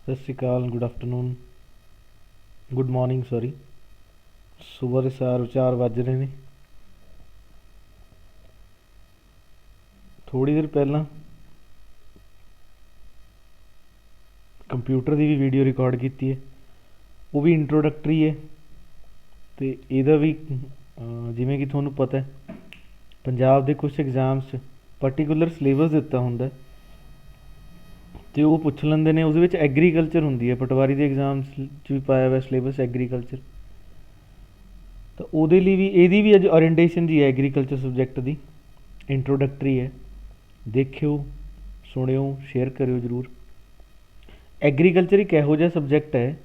ਸਤਿ ਸ਼੍ਰੀ ਅਕਾਲ, good afternoon, good morning sorry. ਸਵੇਰ ਦੇ 4 ਵੱਜ ਰਹੇ ਨੇ। ਥੋੜ੍ਹੀ ਦੇਰ ਪਹਿਲਾਂ ਕੰਪਿਊਟਰ ਦੀ ਵੀ ਵੀਡੀਓ ਰਿਕਾਰਡ ਕੀਤੀ ਹੈ, ਉਹ ਵੀ ਇੰਟਰੋਡਕਟਰੀ ਹੈ। ਅਤੇ ਇਹਦਾ ਵੀ ਜਿਵੇਂ ਕਿ ਤੁਹਾਨੂੰ ਪਤਾ ਪੰਜਾਬ ਦੇ ਕੁਛ ਐਗਜ਼ਾਮਸ 'ਚ ਪਰਟੀਕੂਲਰ ਸਿਲੇਬਸ ਦਿੱਤਾ ਹੁੰਦਾ ਅਤੇ ਉਹ ਪੁੱਛ ਲੈਂਦੇ ਨੇ। ਉਹਦੇ ਵਿੱਚ ਐਗਰੀਕਲਚਰ ਹੁੰਦੀ ਹੈ, ਪਟਵਾਰੀ ਦੇ ਐਗਜ਼ਾਮਸ 'ਚ ਵੀ ਪਾਇਆ ਹੋਇਆ ਸਿਲੇਬਸ ਐਗਰੀਕਲਚਰ। ਤਾਂ ਉਹਦੇ ਲਈ ਵੀ ਇਹਦੀ ਵੀ ਅੱਜ ਓਰੀਐਂਟੇਸ਼ਨ ਜੀ ਹੈ, ਐਗਰੀਕਲਚਰ ਸਬਜੈਕਟ ਦੀ ਇੰਟਰੋਡਕਟਰੀ ਹੈ। ਦੇਖਿਓ, ਸੁਣਿਓ, ਸ਼ੇਅਰ ਕਰਿਓ ਜ਼ਰੂਰ। ਐਗਰੀਕਲਚਰ ਇੱਕ ਇਹੋ ਜਿਹਾ ਸਬਜੈਕਟ ਹੈ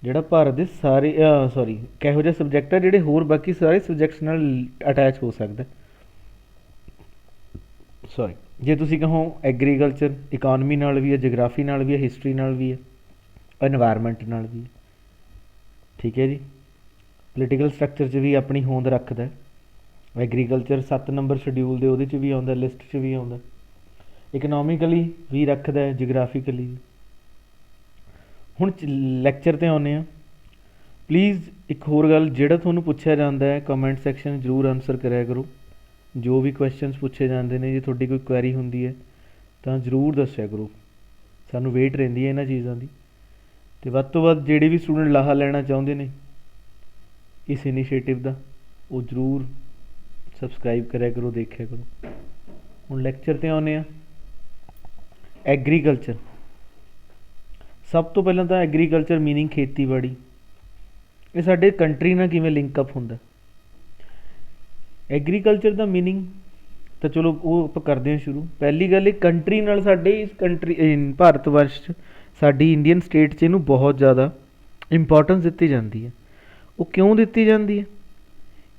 ਜਿਹੜਾ ਭਾਰਤ ਦੇ ਸਾਰੇ ਇੱਕ ਇਹੋ ਜਿਹਾ ਸਬਜੈਕਟ ਹੈ ਜਿਹੜੇ ਹੋਰ ਬਾਕੀ ਸਾਰੇ ਸਬਜੈਕਟਸ ਨਾਲ ਅਟੈਚ ਹੋ ਸਕਦਾ। ਜੇ ਤੁਸੀਂ ਕਹੋ ਐਗਰੀਕਲਚਰ ਇਕੋਨਮੀ ਨਾਲ ਵੀ ਹੈ, ਜਗਰਾਫੀ ਨਾਲ ਵੀ ਹੈ, ਹਿਸਟਰੀ ਨਾਲ ਵੀ ਹੈ, ਇਨਵਾਇਰਮੈਂਟ ਨਾਲ ਵੀ ਹੈ। ਠੀਕ ਹੈ ਜੀ। ਪੋਲੀਟੀਕਲ ਸਟਰਕਚਰ 'ਚ ਵੀ ਆਪਣੀ ਹੋਂਦ ਰੱਖਦਾ ਐਗਰੀਕਲਚਰ। 7 ਨੰਬਰ ਸ਼ਡਿਊਲ ਦੇ ਉਹਦੇ 'ਚ ਵੀ ਆਉਂਦਾ, ਲਿਸਟ 'ਚ ਵੀ ਆਉਂਦਾ। ਇਕਨੋਮਿਕਲੀ ਵੀ ਰੱਖਦਾ, ਜਗਰਾਫੀਕਲੀ ਵੀ। ਹੁਣ ਲੈਕਚਰ 'ਤੇ ਆਉਂਦੇ ਹਾਂ। ਪਲੀਜ਼ ਇੱਕ ਹੋਰ ਗੱਲ, ਜਿਹੜਾ ਤੁਹਾਨੂੰ ਪੁੱਛਿਆ ਜਾਂਦਾ ਹੈ ਕਮੈਂਟ ਸੈਕਸ਼ਨ ਜ਼ਰੂਰ ਆਨਸਰ ਕਰਿਆ ਕਰੋ। ਜੋ ਵੀ ਕੁਐਸਚਨਸ ਪੁੱਛੇ ਜਾਂਦੇ ਨੇ, ਜੇ ਤੁਹਾਡੀ ਕੋਈ ਕੁਐਰੀ ਹੁੰਦੀ ਹੈ ਤਾਂ ਜ਼ਰੂਰ ਦੱਸਿਆ ਕਰੋ। ਸਾਨੂੰ ਵੇਟ ਰਹਿੰਦੀ ਹੈ ਇਹਨਾਂ ਚੀਜ਼ਾਂ ਦੀ। ਅਤੇ ਵੱਧ ਤੋਂ ਵੱਧ ਜਿਹੜੇ ਵੀ ਸਟੂਡੈਂਟ ਲਾਹਾ ਲੈਣਾ ਚਾਹੁੰਦੇ ਨੇ ਇਸ ਇਨੀਸ਼ੀਏਟਿਵ ਦਾ, ਉਹ ਜ਼ਰੂਰ ਸਬਸਕ੍ਰਾਈਬ ਕਰਿਆ ਕਰੋ, ਦੇਖਿਆ ਕਰੋ। ਹੁਣ ਲੈਕਚਰ 'ਤੇ ਆਉਂਦੇ ਹਾਂ। ਐਗਰੀਕਲਚਰ, ਸਭ ਤੋਂ ਪਹਿਲਾਂ ਤਾਂ ਐਗਰੀਕਲਚਰ ਮੀਨਿੰਗ ਖੇਤੀਬਾੜੀ। ਇਹ ਸਾਡੇ ਕੰਟਰੀ ਨਾਲ ਕਿਵੇਂ ਲਿੰਕਅਪ ਹੁੰਦਾ। ਐਗਰੀਕਲਚਰ ਦਾ ਮੀਨਿੰਗ ਤਾਂ ਚਲੋ ਉਹ ਆਪਾਂ ਕਰਦੇ ਹਾਂ ਸ਼ੁਰੂ। ਪਹਿਲੀ ਗੱਲ, ਇਹ ਕੰਟਰੀ ਨਾਲ, ਸਾਡੇ ਇਸ ਕੰਟਰੀ ਭਾਰਤ ਵਰਸ਼ 'ਚ, ਸਾਡੀ ਇੰਡੀਅਨ ਸਟੇਟ 'ਚ ਇਹਨੂੰ ਬਹੁਤ ਜ਼ਿਆਦਾ ਇੰਪੋਰਟੈਂਸ ਦਿੱਤੀ ਜਾਂਦੀ ਹੈ। ਉਹ ਕਿਉਂ ਦਿੱਤੀ ਜਾਂਦੀ ਹੈ?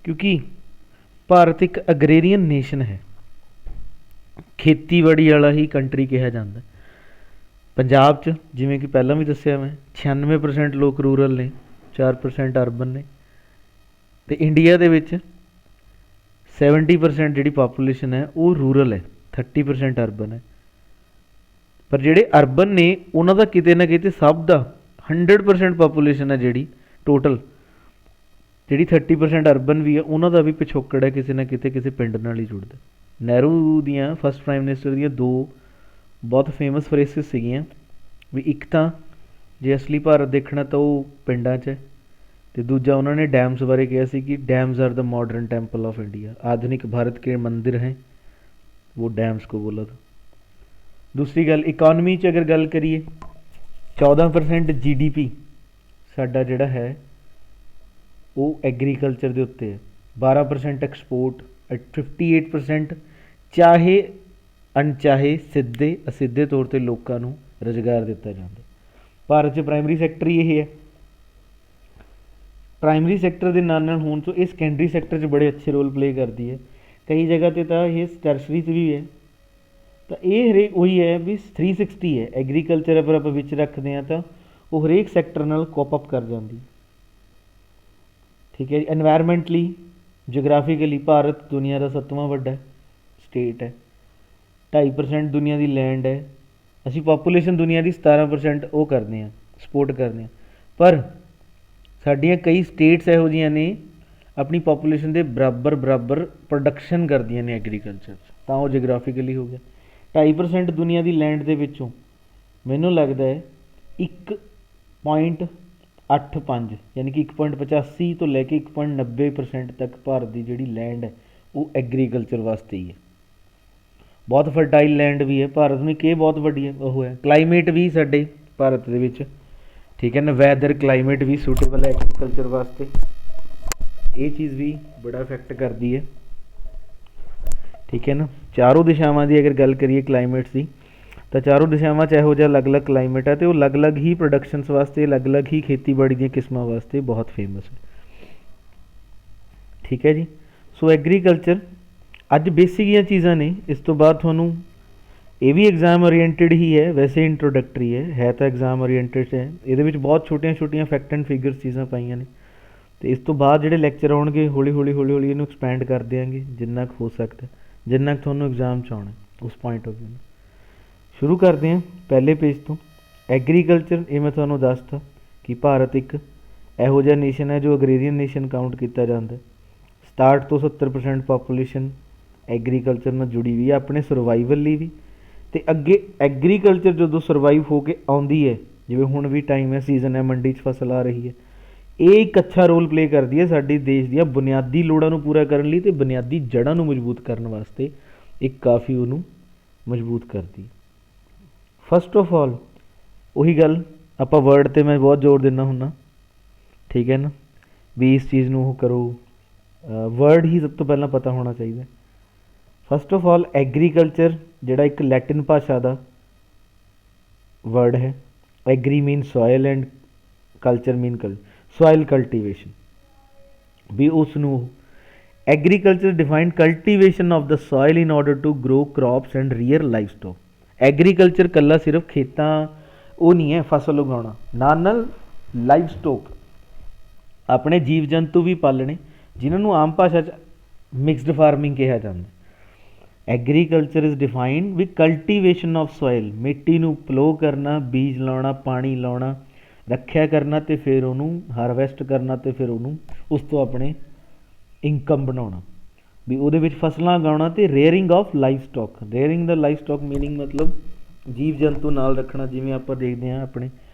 ਕਿਉਂਕਿ ਭਾਰਤ ਇੱਕ ਅਗਰੇਰੀਅਨ ਨੇਸ਼ਨ ਹੈ, ਖੇਤੀਬਾੜੀ ਵਾਲਾ ਹੀ ਕੰਟਰੀ ਕਿਹਾ ਜਾਂਦਾ। ਪੰਜਾਬ 'ਚ ਜਿਵੇਂ ਕਿ ਪਹਿਲਾਂ ਵੀ ਦੱਸਿਆ ਮੈਂ, 96% ਲੋਕ ਰੂਰਲ ਨੇ, 4% ਅਰਬਨ ਨੇ। ਅਤੇ ਇੰਡੀਆ ਦੇ ਵਿੱਚ 70% ਜਿਹੜੀ ਪਾਪੂਲੇਸ਼ਨ ਹੈ ਉਹ ਰੂਰਲ ਹੈ, 30% ਅਰਬਨ ਹੈ। ਪਰ ਜਿਹੜੇ ਅਰਬਨ ਨੇ ਉਹਨਾਂ ਦਾ ਕਿਤੇ ਨਾ ਕਿਤੇ ਸਭ ਦਾ 100% ਪਾਪੂਲੇਸ਼ਨ ਹੈ ਜਿਹੜੀ ਟੋਟਲ, ਜਿਹੜੀ 30% ਅਰਬਨ ਵੀ ਹੈ ਉਹਨਾਂ ਦਾ ਵੀ ਪਿਛੋਕੜ ਹੈ ਕਿਸੇ ਨਾ ਕਿਤੇ, ਕਿਸੇ ਪਿੰਡ ਨਾਲ ਹੀ ਜੁੜਦਾ। ਨਹਿਰੂ ਦੀਆਂ, ਫਸਟ ਪ੍ਰਾਈਮ ਮਿਨਿਸਟਰ ਦੀਆਂ 2 ਬਹੁਤ ਫੇਮਸ ਫਰੇਸਿਸ ਸੀਗੀਆਂ ਵੀ, ਇੱਕ ਤਾਂ ਜੇ ਅਸਲੀ ਭਾਰਤ ਦੇਖਣਾ ਤਾਂ ਉਹ ਪਿੰਡਾਂ 'ਚ ਹੈ, ਅਤੇ ਦੂਜਾ ਉਹਨਾਂ ਨੇ ਡੈਮਸ ਬਾਰੇ ਕਿਹਾ ਸੀ ਕਿ dams are the modern temple of India, आधुनिक भारत के मंदिर हैं वो डैम्स को बोला था। दूसरी गल, इकॉनमी 'ਚ अगर गल करिए 14% GDP ਸਾਡਾ ਜਿਹੜਾ ਹੈ ਉਹ ਐਗਰੀਕਲਚਰ ਦੇ ਉੱਤੇ ਹੈ। 12% ਐਕਸਪੋਰਟ, 58% ਚਾਹੇ ਅਣਚਾਹੇ ਸਿੱਧੇ ਅਸਿੱਧੇ ਤੌਰ 'ਤੇ ਲੋਕਾਂ ਨੂੰ ਰੁਜ਼ਗਾਰ ਦਿੱਤਾ ਜਾਂਦਾ। ਭਾਰਤ 'ਚ ਪ੍ਰਾਇਮਰੀ ਸੈਕਟਰ ਹੀ ਇਹ ਹੈ। ਪ੍ਰਾਇਮਰੀ ਸੈਕਟਰ ਦੇ ਨਾਲ ਨਾਲ ਹੋਣ ਤੋਂ ਇਹ ਸੈਕੰਡਰੀ ਸੈਕਟਰ 'ਚ ਬੜੇ ਅੱਛੇ ਰੋਲ ਪਲੇ ਕਰਦੀ ਹੈ। ਕਈ ਜਗ੍ਹਾ 'ਤੇ ਤਾਂ ਇਹ ਟਰਸ਼ਰੀ 'ਚ ਵੀ ਹੈ। ਤਾਂ ਇਹ ਹਰੇਕ ਉਹੀ ਹੈ ਵੀ 360 ਹੈ। ਐਗਰੀਕਲਚਰ ਅਗਰ ਆਪਾਂ ਵਿੱਚ ਰੱਖਦੇ ਹਾਂ ਤਾਂ ਉਹ ਹਰੇਕ ਸੈਕਟਰ ਨਾਲ ਕੋਪ ਅਪ ਕਰ ਜਾਂਦੀ। ਠੀਕ ਹੈ ਜੀ। ਐਨਵਾਇਰਮੈਂਟਲੀ, ਜਗਰਾਫੀਕਲੀ ਭਾਰਤ ਦੁਨੀਆ ਦਾ 7ਵਾਂ ਵੱਡਾ ਸਟੇਟ ਹੈ। 2.5% ਦੁਨੀਆ ਦੀ ਲੈਂਡ ਹੈ। ਅਸੀਂ ਪਾਪੂਲੇਸ਼ਨ ਦੁਨੀਆ ਦੀ 17% ਉਹ ਕਰਦੇ ਹਾਂ, ਸਪੋਰਟ ਕਰਦੇ ਹਾਂ। ਪਰ ਸਾਡੀਆਂ ਕਈ ਸਟੇਟਸ ਇਹੋ ਜਿਹੀਆਂ ਨੇ ਆਪਣੀ ਪਾਪੂਲੇਸ਼ਨ ਦੇ ਬਰਾਬਰ ਪ੍ਰੋਡਕਸ਼ਨ ਕਰਦੀਆਂ ਨੇ ਐਗਰੀਕਲਚਰ 'ਚ, ਤਾਂ ਉਹ ਜਗਰਾਫੀਕਲੀ ਹੋ ਗਿਆ। 2.5% ਦੁਨੀਆ ਦੀ ਲੈਂਡ ਦੇ ਵਿੱਚੋਂ ਮੈਨੂੰ ਲੱਗਦਾ ਹੈ 1.85 ਯਾਨੀ ਕਿ 1.85 ਤੋਂ ਲੈ ਕੇ 1.90% ਤੱਕ ਭਾਰਤ ਦੀ ਜਿਹੜੀ ਲੈਂਡ ਹੈ ਉਹ ਐਗਰੀਕਲਚਰ ਵਾਸਤੇ ਹੀ ਹੈ। ਬਹੁਤ ਫਰਟਾਈਲ ਲੈਂਡ ਵੀ ਹੈ ਭਾਰਤ ਨੂੰ, ਕਿ ਬਹੁਤ ਵੱਡੀ ਉਹ ਹੈ। ਕਲਾਈਮੇਟ ਵੀ ਸਾਡੇ ਭਾਰਤ ਦੇ ਵਿੱਚ, ਠੀਕ ਹੈ ਨਾ, ਵੈਦਰ ਕਲਾਈਮੇਟ ਵੀ ਸੂਟੇਬਲ ਹੈ ਐਗਰੀਕਲਚਰ ਵਾਸਤੇ। ਇਹ ਚੀਜ਼ ਵੀ ਬੜਾ ਇਫੈਕਟ ਕਰਦੀ ਹੈ। ਠੀਕ ਹੈ ਨਾ। ਚਾਰੋਂ ਦਿਸ਼ਾਵਾਂ ਦੀ ਅਗਰ ਗੱਲ ਕਰੀਏ ਕਲਾਈਮੇਟਸ ਦੀ, ਤਾਂ ਚਾਰੋਂ ਦਿਸ਼ਾਵਾਂ 'ਚ ਇਹੋ ਜਿਹਾ ਅਲੱਗ-ਅਲੱਗ ਕਲਾਈਮੇਟ ਹੈ ਅਤੇ ਉਹ ਅਲੱਗ-ਅਲੱਗ ਹੀ ਪ੍ਰੋਡਕਸ਼ਨਸ ਵਾਸਤੇ, ਅਲੱਗ-ਅਲੱਗ ਹੀ ਖੇਤੀਬਾੜੀ ਦੀਆਂ ਕਿਸਮਾਂ ਵਾਸਤੇ ਬਹੁਤ ਫੇਮਸ ਹੈ। ਠੀਕ ਹੈ ਜੀ। ਸੋ ਐਗਰੀਕਲਚਰ ਅੱਜ ਬੇਸਿਕ ਜਿਹੀਆਂ ਚੀਜ਼ਾਂ ਨੇ। ਇਸ ਤੋਂ ਬਾਅਦ ਤੁਹਾਨੂੰ ਇਹ ਵੀ ਐਗਜ਼ਾਮ ਓਰੀਐਂਟਡ ਹੀ ਹੈ, ਵੈਸੇ ਇੰਟਰੋਡਕਟਰੀ ਹੈ ਤਾਂ ਐਗਜ਼ਾਮ ਓਰੀਐਂਟਡ ਹੈ। ਇਹਦੇ ਵਿੱਚ ਬਹੁਤ ਛੋਟੀਆਂ ਫੈਕਟ ਐਂਡ ਫਿਗਰਸ ਚੀਜ਼ਾਂ ਪਾਈਆਂ ਨੇ। ਅਤੇ ਇਸ ਤੋਂ ਬਾਅਦ ਜਿਹੜੇ ਲੈਕਚਰ ਆਉਣਗੇ ਹੌਲੀ ਹੌਲੀ ਇਹਨੂੰ ਐਕਸਪੈਂਡ ਕਰ ਦਿਆਂਗੇ ਜਿੰਨਾ ਕੁ ਹੋ ਸਕਦਾ, ਜਿੰਨਾ ਕੁ ਤੁਹਾਨੂੰ ਐਗਜ਼ਾਮ 'ਚ ਆਉਣਾ ਉਸ ਪੁਆਇੰਟ ਆਫ ਵਿਊ ਨਾਲ। ਸ਼ੁਰੂ ਕਰਦੇ ਹਾਂ ਪਹਿਲੇ ਪੇਜ ਤੋਂ। ਐਗਰੀਕਲਚਰ ਇਹ ਮੈਂ ਤੁਹਾਨੂੰ ਦੱਸਤਾ ਕਿ ਭਾਰਤ ਇੱਕ ਇਹੋ ਜਿਹਾ ਨੇਸ਼ਨ ਹੈ ਜੋ ਅਗਰੇਰੀਅਨ ਨੇਸ਼ਨ ਕਾਊਂਟ ਕੀਤਾ ਜਾਂਦਾ। 67 ਤੋਂ 70% ਪਾਪੂਲੇਸ਼ਨ ਐਗਰੀਕਲਚਰ ਨਾਲ ਜੁੜੀ ਹੋਈ ਹੈ ਆਪਣੇ ਸਰਵਾਈਵਲ ਲਈ ਵੀ। ਅਤੇ ਅੱਗੇ ਐਗਰੀਕਲਚਰ ਜਦੋਂ ਸਰਵਾਈਵ ਹੋ ਕੇ ਆਉਂਦੀ ਹੈ, ਜਿਵੇਂ ਹੁਣ ਵੀ ਟਾਈਮ ਹੈ, ਸੀਜ਼ਨ ਹੈ, ਮੰਡੀ 'ਚ ਫਸਲ ਆ ਰਹੀ ਹੈ, ਇਹ ਇੱਕ ਅੱਛਾ ਰੋਲ ਪਲੇ ਕਰਦੀ ਹੈ ਸਾਡੇ ਦੇਸ਼ ਦੀਆਂ ਬੁਨਿਆਦੀ ਲੋੜਾਂ ਨੂੰ ਪੂਰਾ ਕਰਨ ਲਈ ਅਤੇ ਬੁਨਿਆਦੀ ਜੜ੍ਹਾਂ ਨੂੰ ਮਜ਼ਬੂਤ ਕਰਨ ਵਾਸਤੇ ਇੱਕ ਕਾਫੀ ਉਹਨੂੰ ਮਜ਼ਬੂਤ ਕਰਦੀ। ਫਸਟ ਆਫ ਆਲ ਉਹੀ ਗੱਲ ਆਪਾਂ ਵਰਡ 'ਤੇ ਮੈਂ ਬਹੁਤ ਜ਼ੋਰ ਦਿੰਦਾ ਹੁੰਦਾ, ਠੀਕ ਹੈ ਨਾ, ਵੀ ਇਸ ਚੀਜ਼ ਨੂੰ ਉਹ ਕਰੋ, ਵਰਡ ਹੀ ਸਭ ਤੋਂ ਪਹਿਲਾਂ ਪਤਾ ਹੋਣਾ ਚਾਹੀਦਾ। ਫਸਟ ਆਫ ਆਲ ਐਗਰੀਕਲਚਰ ਜਿਹੜਾ ਇੱਕ ਲੈਟਿਨ ਭਾਸ਼ਾ ਦਾ ਵਰਡ ਹੈ, agri mean soil and culture mean soil cultivation, ਵੀ ਉਸ ਨੂੰ agriculture defined cultivation of the soil in order to grow crops and rear life stock. Agriculture ਇਕੱਲਾ ਸਿਰਫ ਖੇਤਾਂ ਉਹ ਨਹੀਂ ਹੈ ਫਸਲ ਉਗਾਉਣਾ, ਨਾਲ ਲਾਈਫ ਸਟੌਕ ਆਪਣੇ ਜੀਵ ਜੰਤੂ ਵੀ ਪਾਲਣੇ, ਜਿਨ੍ਹਾਂ ਨੂੰ ਆਮ ਭਾਸ਼ਾ 'ਚ ਮਿਕਸਡ ਫਾਰਮਿੰਗ ਕਿਹਾ ਜਾਂਦਾ। ਐਗਰੀਕਲਚਰ ਇਜ਼ ਡਿਫਾਈਨਡ ਵੀ ਕਲਟੀਵੇਸ਼ਨ ਆਫ ਸੋਇਲ, ਮਿੱਟੀ ਨੂੰ ਪਲੋ ਕਰਨਾ, ਬੀਜ ਲਾਉਣਾ, ਪਾਣੀ ਲਾਉਣਾ, ਰੱਖਿਆ ਕਰਨਾ ਅਤੇ ਫਿਰ ਉਹਨੂੰ ਹਾਰਵੈਸਟ ਕਰਨਾ ਅਤੇ ਫਿਰ ਉਹਨੂੰ ਉਸ ਤੋਂ ਆਪਣੇ ਇਨਕਮ ਬਣਾਉਣਾ, ਵੀ ਉਹਦੇ ਵਿੱਚ ਫਸਲਾਂ ਉਗਾਉਣਾ। ਅਤੇ rearing of life stock, rearing ਦਾ ਲਾਈਫ ਸਟੌਕ ਮੀਨਿੰਗ ਮਤਲਬ ਜੀਵ ਜੰਤੂ ਨਾਲ ਰੱਖਣਾ, ਜਿਵੇਂ ਆਪਾਂ ਦੇਖਦੇ ਹਾਂ ਆਪਣੇ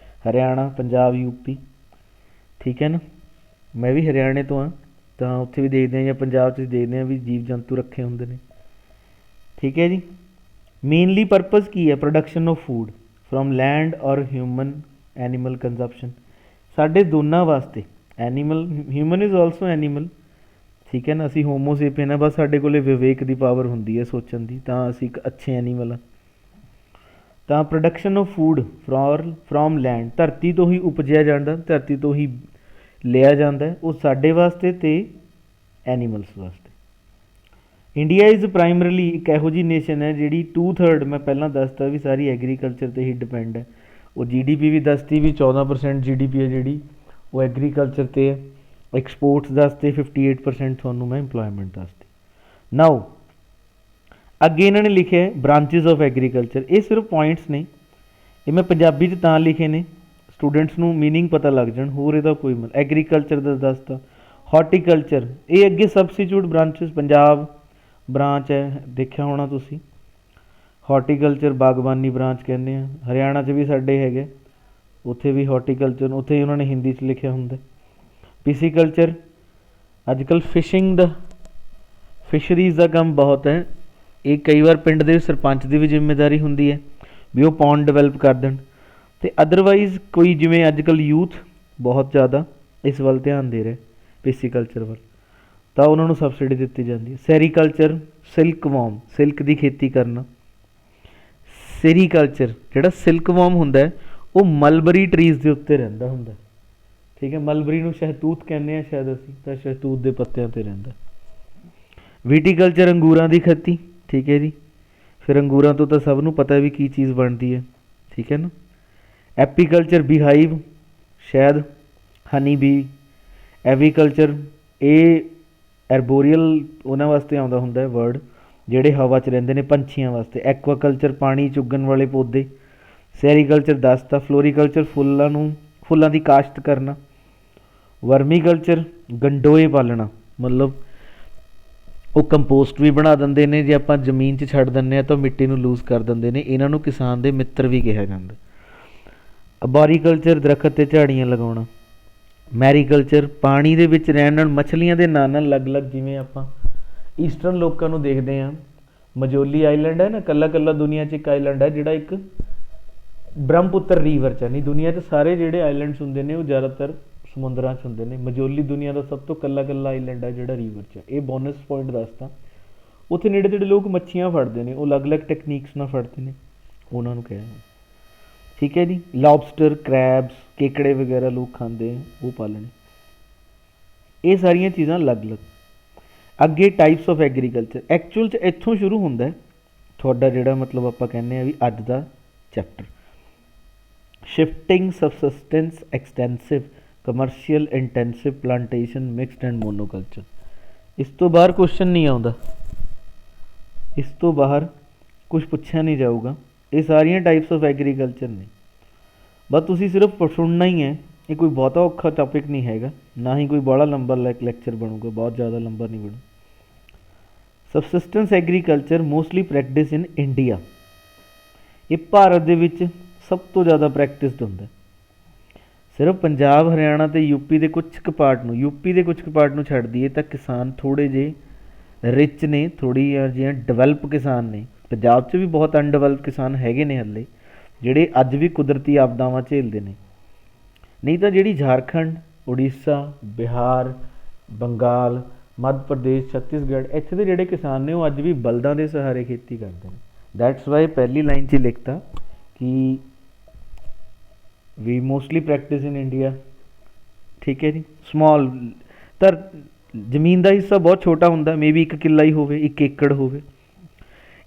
ਹਰਿਆਣਾ, ਪੰਜਾਬ, ਯੂਪੀ, ਠੀਕ ਹੈ ਨਾ, ਮੈਂ ਵੀ ਹਰਿਆਣੇ ਤੋਂ ਹਾਂ, ਤਾਂ ਉੱਥੇ ਵੀ ਦੇਖਦੇ ਹਾਂ ਜਾਂ ਪੰਜਾਬ 'ਚ ਦੇਖਦੇ ਹਾਂ ਵੀ ਜੀਵ ਜੰਤੂ ਰੱਖੇ ਹੁੰਦੇ ਨੇ, ਠੀਕ ਹੈ ਜੀ। ਮੇਨਲੀ ਪਰਪਜ਼ ਕੀ ਹੈ? Production of food from land ਔਰ ਹਿਊਮਨ ਐਨੀਮਲ ਕੰਜ਼ਪਸ਼ਨ, ਸਾਡੇ ਦੋਨਾਂ ਵਾਸਤੇ। Animal, human is also animal, ਠੀਕ ਹੈ ਨਾ, ਅਸੀਂ ਹੋਮੋਸੇਪੀਅਨ ਹਾਂ, ਬਸ ਸਾਡੇ ਕੋਲ ਵਿਵੇਕ ਦੀ ਪਾਵਰ ਹੁੰਦੀ ਹੈ ਸੋਚਣ ਦੀ, ਤਾਂ ਅਸੀਂ ਇੱਕ ਅੱਛੇ ਐਨੀਮਲ ਹਾਂ। ਤਾਂ production of food from land, ਧਰਤੀ ਤੋਂ ਹੀ ਉਪਜਿਆ ਜਾਂਦਾ, ਧਰਤੀ ਤੋਂ ਹੀ ਲਿਆ ਜਾਂਦਾ, ਉਹ ਸਾਡੇ ਵਾਸਤੇ ਅਤੇ ਐਨੀਮਲਸ ਵਾਸਤੇ। ਇੰਡੀਆ ਇਜ਼ ਪ੍ਰਾਈਮਰੀਲੀ ਇੱਕ ਇਹੋ ਜਿਹੀ ਨੇਸ਼ਨ ਹੈ ਜਿਹੜੀ 2/3, ਮੈਂ ਪਹਿਲਾਂ ਦੱਸਤਾ ਵੀ ਸਾਰੀ ਐਗਰੀਕਲਚਰ 'ਤੇ ਹੀ ਡਿਪੈਂਡ ਹੈ। ਉਹ GDP ਵੀ ਦੱਸਤੀ ਵੀ 14% GDP ਹੈ ਜਿਹੜੀ ਉਹ ਐਗਰੀਕਲਚਰ 'ਤੇ ਹੈ। ਐਕਸਪੋਰਟਸ ਦੱਸਤੇ 58% ਤੁਹਾਨੂੰ ਮੈਂ ਇੰਪਲੋਇਮੈਂਟ ਦੱਸਤੀ। ਨਾਓ ਅੱਗੇ ਇਹਨਾਂ ਨੇ ਲਿਖਿਆ ਬ੍ਰਾਂਚਿਸ ਆਫ ਐਗਰੀਕਲਚਰ, ਇਹ ਸਿਰਫ ਪੁਆਇੰਟਸ ਨੇ, ਇਹ ਮੈਂ ਪੰਜਾਬੀ 'ਚ ਤਾਂ ਲਿਖੇ ਨੇ ਸਟੂਡੈਂਟਸ ਨੂੰ ਮੀਨਿੰਗ ਪਤਾ ਲੱਗ ਜਾਣ, ਹੋਰ ਇਹਦਾ ਕੋਈ ਮਤਲਬ। ਐਗਰੀਕਲਚਰ ਦਾ ਦੱਸਤਾ। ਹਾਰਟੀਕਲਚਰ ਇਹ ਅੱਗੇ ਸਬਸਟੀਚਿਊਟ ਬ੍ਰਾਂਚਿਸ, ਪੰਜਾਬ ਬ੍ਰਾਂਚ ਹੈ, ਦੇਖਿਆ ਹੋਣਾ ਤੁਸੀਂ। ਹਾਰਟੀਕਲਚਰ ਬਾਗਬਾਨੀ ਬ੍ਰਾਂਚ ਕਹਿੰਦੇ ਆ, ਹਰਿਆਣਾ 'ਚ ਵੀ ਸਾਡੇ ਹੈਗੇ, ਉੱਥੇ ਵੀ ਹਾਰਟੀਕਲਚਰ, ਉੱਥੇ ਹੀ ਉਹਨਾਂ ਨੇ ਹਿੰਦੀ 'ਚ ਲਿਖਿਆ ਹੁੰਦਾ। ਪਿਸੀਕਲਚਰ ਅੱਜ ਕੱਲ੍ਹ ਫਿਸ਼ਿੰਗ ਦਾ, ਫਿਸ਼ਰੀਜ਼ ਦਾ ਕੰਮ ਬਹੁਤ ਹੈ, ਇਹ ਕਈ ਵਾਰ ਪਿੰਡ ਦੇ ਸਰਪੰਚ ਦੀ ਵੀ ਜ਼ਿੰਮੇਵਾਰੀ ਹੁੰਦੀ ਹੈ ਵੀ ਉਹ ਪੌਂਡ ਡਿਵੈਲਪ ਕਰ ਦੇਣ। ਅਤੇ ਅਦਰਵਾਈਜ਼ ਕੋਈ ਜਿਵੇਂ ਅੱਜ ਕੱਲ੍ਹ ਯੂਥ ਬਹੁਤ ਜ਼ਿਆਦਾ ਇਸ ਵੱਲ ਧਿਆਨ ਦੇ ਰਿਹਾ ਪਿਸੀਕਲਚਰ ਵੱਲ, ਤਾਂ ਉਹਨਾਂ ਨੂੰ ਸਬਸਿਡੀ ਦਿੱਤੀ ਜਾਂਦੀ ਹੈ। ਸੈਰੀਕਲਚਰ ਸਿਲਕ ਵੋਮ, ਸਿਲਕ ਦੀ ਖੇਤੀ ਕਰਨਾ। ਸੈਰੀਕਲਚਰ ਜਿਹੜਾ ਸਿਲਕ ਵੋਮ ਹੁੰਦਾ ਉਹ ਮਲਬਰੀ ਟਰੀਜ਼ ਦੇ ਉੱਤੇ ਰਹਿੰਦਾ ਹੁੰਦਾ, ਠੀਕ ਹੈ, ਮਲਬਰੀ ਨੂੰ ਸ਼ਹਿਤੂਤ ਕਹਿੰਦੇ ਹਾਂ ਸ਼ਾਇਦ ਅਸੀਂ, ਤਾਂ ਸ਼ਹਿਤੂਤ ਦੇ ਪੱਤਿਆਂ 'ਤੇ ਰਹਿੰਦਾ। ਵਿਟੀਕਲਚਰ ਅੰਗੂਰਾਂ ਦੀ ਖੇਤੀ, ਠੀਕ ਹੈ ਜੀ, ਫਿਰ ਅੰਗੂਰਾਂ ਤੋਂ ਤਾਂ ਸਭ ਨੂੰ ਪਤਾ ਵੀ ਕੀ ਚੀਜ਼ ਬਣਦੀ ਹੈ, ਠੀਕ ਹੈ ਨਾ। ਐਪੀਕਲਚਰ ਬੀਹਾਈਵ, ਸ਼ਾਇਦ ਹਨੀ ਬੀ। ਐਵੀਕਲਚਰ ਇਹ ਐਰਬੋਰੀਅਲ ਉਹਨਾਂ ਵਾਸਤੇ ਆਉਂਦਾ ਹੁੰਦਾ ਹੈ ਵਰਡ, ਜਿਹੜੇ ਹਵਾ 'ਚ ਰਹਿੰਦੇ ਨੇ, ਪੰਛੀਆਂ ਵਾਸਤੇ। ਐਕਵਾਕਲਚਰ ਪਾਣੀ 'ਚ ਉੱਗਣ ਵਾਲੇ ਪੌਦੇ। ਸੈਰੀਕਲਚਰ ਦੱਸਤਾ। ਫਲੋਰੀਕਲਚਰ ਫੁੱਲਾਂ ਦੀ ਕਾਸ਼ਤ ਕਰਨਾ। ਵਰਮੀਕਲਚਰ ਗੰਡੋਏ ਪਾਲਣਾ, ਮਤਲਬ ਉਹ ਕੰਪੋਸਟ ਵੀ ਬਣਾ ਦਿੰਦੇ ਨੇ, ਜੇ ਆਪਾਂ ਜ਼ਮੀਨ 'ਚ ਛੱਡ ਦਿੰਦੇ ਹਾਂ ਤਾਂ ਮਿੱਟੀ ਨੂੰ ਲੂਜ਼ ਕਰ ਦਿੰਦੇ ਨੇ, ਇਹਨਾਂ ਨੂੰ ਕਿਸਾਨ ਦੇ ਮਿੱਤਰ ਵੀ ਕਿਹਾ ਜਾਂਦਾ। ਅਬਾਰੀਕਲਚਰ ਦਰਖਤ ਅਤੇ ਝਾੜੀਆਂ ਲਗਾਉਣਾ। ਮੈਰੀਕਲਚਰ ਪਾਣੀ ਦੇ ਵਿੱਚ ਰਹਿਣ ਨਾਲ ਮੱਛਲੀਆਂ ਦੇ ਨਾਲ ਨਾਲ ਅਲੱਗ-ਅਲੱਗ, ਜਿਵੇਂ ਆਪਾਂ ਈਸਟਰਨ ਲੋਕਾਂ ਨੂੰ ਦੇਖਦੇ ਹਾਂ, ਮਜੋਲੀ ਆਈਲੈਂਡ ਹੈ ਨਾ, ਕੱਲਾ ਕੱਲਾ ਦੁਨੀਆ 'ਚ ਇੱਕ ਆਈਲੈਂਡ ਹੈ ਜਿਹੜਾ ਇੱਕ ਬ੍ਰਹਮਪੁੱਤਰ ਰੀਵਰ 'ਚ ਹੈ, ਨਹੀਂ ਦੁਨੀਆ 'ਚ ਸਾਰੇ ਜਿਹੜੇ ਆਈਲੈਂਡਸ ਹੁੰਦੇ ਨੇ ਉਹ ਜ਼ਿਆਦਾਤਰ ਸਮੁੰਦਰਾਂ 'ਚ ਹੁੰਦੇ ਨੇ। ਮਜੋਲੀ ਦੁਨੀਆ ਦਾ ਸਭ ਤੋਂ ਕੱਲਾ ਆਈਲੈਂਡ ਹੈ ਜਿਹੜਾ ਰੀਵਰ 'ਚ ਹੈ। ਇਹ ਬੋਨਸ ਪੁਆਇੰਟ ਦੱਸਤਾ। ਉੱਥੇ ਨੇੜੇ ਤੇੜੇ ਲੋਕ ਮੱਛੀਆਂ ਫੜਦੇ ਨੇ, ਉਹ ਅਲੱਗ-ਅਲੱਗ ਟੈਕਨੀਕਸ ਨਾਲ ਫੜਦੇ ਨੇ, ਉਹਨਾਂ ਨੂੰ ਕਿਹਾ, ਠੀਕ ਹੈ ਜੀ। ਲੌਬਸਟਰ, ਕਰੈਬਸ, ਕੇਕੜੇ ਵਗੈਰਾ ਲੋਕ ਖਾਂਦੇ ਆ, ਉਹ ਪਾਲਣੇ। ਇਹ ਸਾਰੀਆਂ ਚੀਜ਼ਾਂ ਅਲੱਗ-ਅਲੱਗ। ਅੱਗੇ ਟਾਈਪਸ ਆਫ ਐਗਰੀਕਲਚਰ, ਐਕਚੁਅਲ 'ਚ ਇੱਥੋਂ ਸ਼ੁਰੂ ਹੁੰਦਾ ਤੁਹਾਡਾ ਜਿਹੜਾ ਮਤਲਬ ਆਪਾਂ ਕਹਿੰਦੇ ਹਾਂ ਵੀ ਅੱਜ ਦਾ chapter. Shifting, subsistence, extensive, commercial, intensive, plantation, mixed and monoculture. ਇਸ ਤੋਂ ਬਾਹਰ ਕੁਐਸਚਨ ਨਹੀਂ ਆਉਂਦਾ, ਇਸ ਤੋਂ ਬਾਹਰ ਕੁਛ ਪੁੱਛਿਆ ਨਹੀਂ ਜਾਊਗਾ। ਇਹ ਸਾਰੀਆਂ ਟਾਈਪਸ ਆਫ ਐਗਰੀਕਲਚਰ ਨੇ। बस तुसी सिर्फ सुनना ही है, ये कोई बहुता औखा टॉपिक नहीं हैगा, ना ही कोई बड़ा लंबा लैक्चर बनूगा, बहुत ज़्यादा लंबा नहीं बनू। Subsistence agriculture mostly practice in India, ये भारत दे विच सब तो ज़्यादा प्रैक्टिसड होंदा। सिर्फ पंजाब हरियाणा तो यूपी के कुछ क पार्ट नूं, यूपी के कुछ क पार्ट नूं छड्ड दईए तो किसान थोड़े जे रिच ने, थोड़ी जियां डिवैलप किसान ने। पंजाब च भी बहुत अनडिवैलप किसान हैगे ने हल्ले, ਜਿਹੜੇ ਅੱਜ ਵੀ ਕੁਦਰਤੀ ਆਪਦਾਵਾਂ ਝੇਲਦੇ ਨੇ। ਨਹੀਂ ਤਾਂ ਜਿਹੜੀ ਝਾਰਖੰਡ, ਉੜੀਸਾ, ਬਿਹਾਰ, ਬੰਗਾਲ, ਮੱਧ ਪ੍ਰਦੇਸ਼, ਛੱਤੀਸਗੜ੍ਹ, ਇੱਥੇ ਦੇ ਜਿਹੜੇ ਕਿਸਾਨ ਨੇ ਉਹ ਅੱਜ ਵੀ ਬਲਦਾਂ ਦੇ ਸਹਾਰੇ ਖੇਤੀ ਕਰਦੇ ਨੇ। ਦੈਟਸ ਵਾਈ ਪਹਿਲੀ ਲਾਈਨ 'ਚ ਲਿਖਤਾ ਕਿ ਵੀ ਮੋਸਟਲੀ ਪ੍ਰੈਕਟਿਸ ਇਨ ਇੰਡੀਆ। ਠੀਕ ਹੈ ਜੀ। ਸਮੋਲ ਤਾਂ ਜ਼ਮੀਨ ਦਾ ਹਿੱਸਾ ਬਹੁਤ ਛੋਟਾ ਹੁੰਦਾ, ਮੇ ਬੀ 1 ਕਿੱਲਾ ਹੀ ਹੋਵੇ, 1 ਏਕੜ ਹੋਵੇ।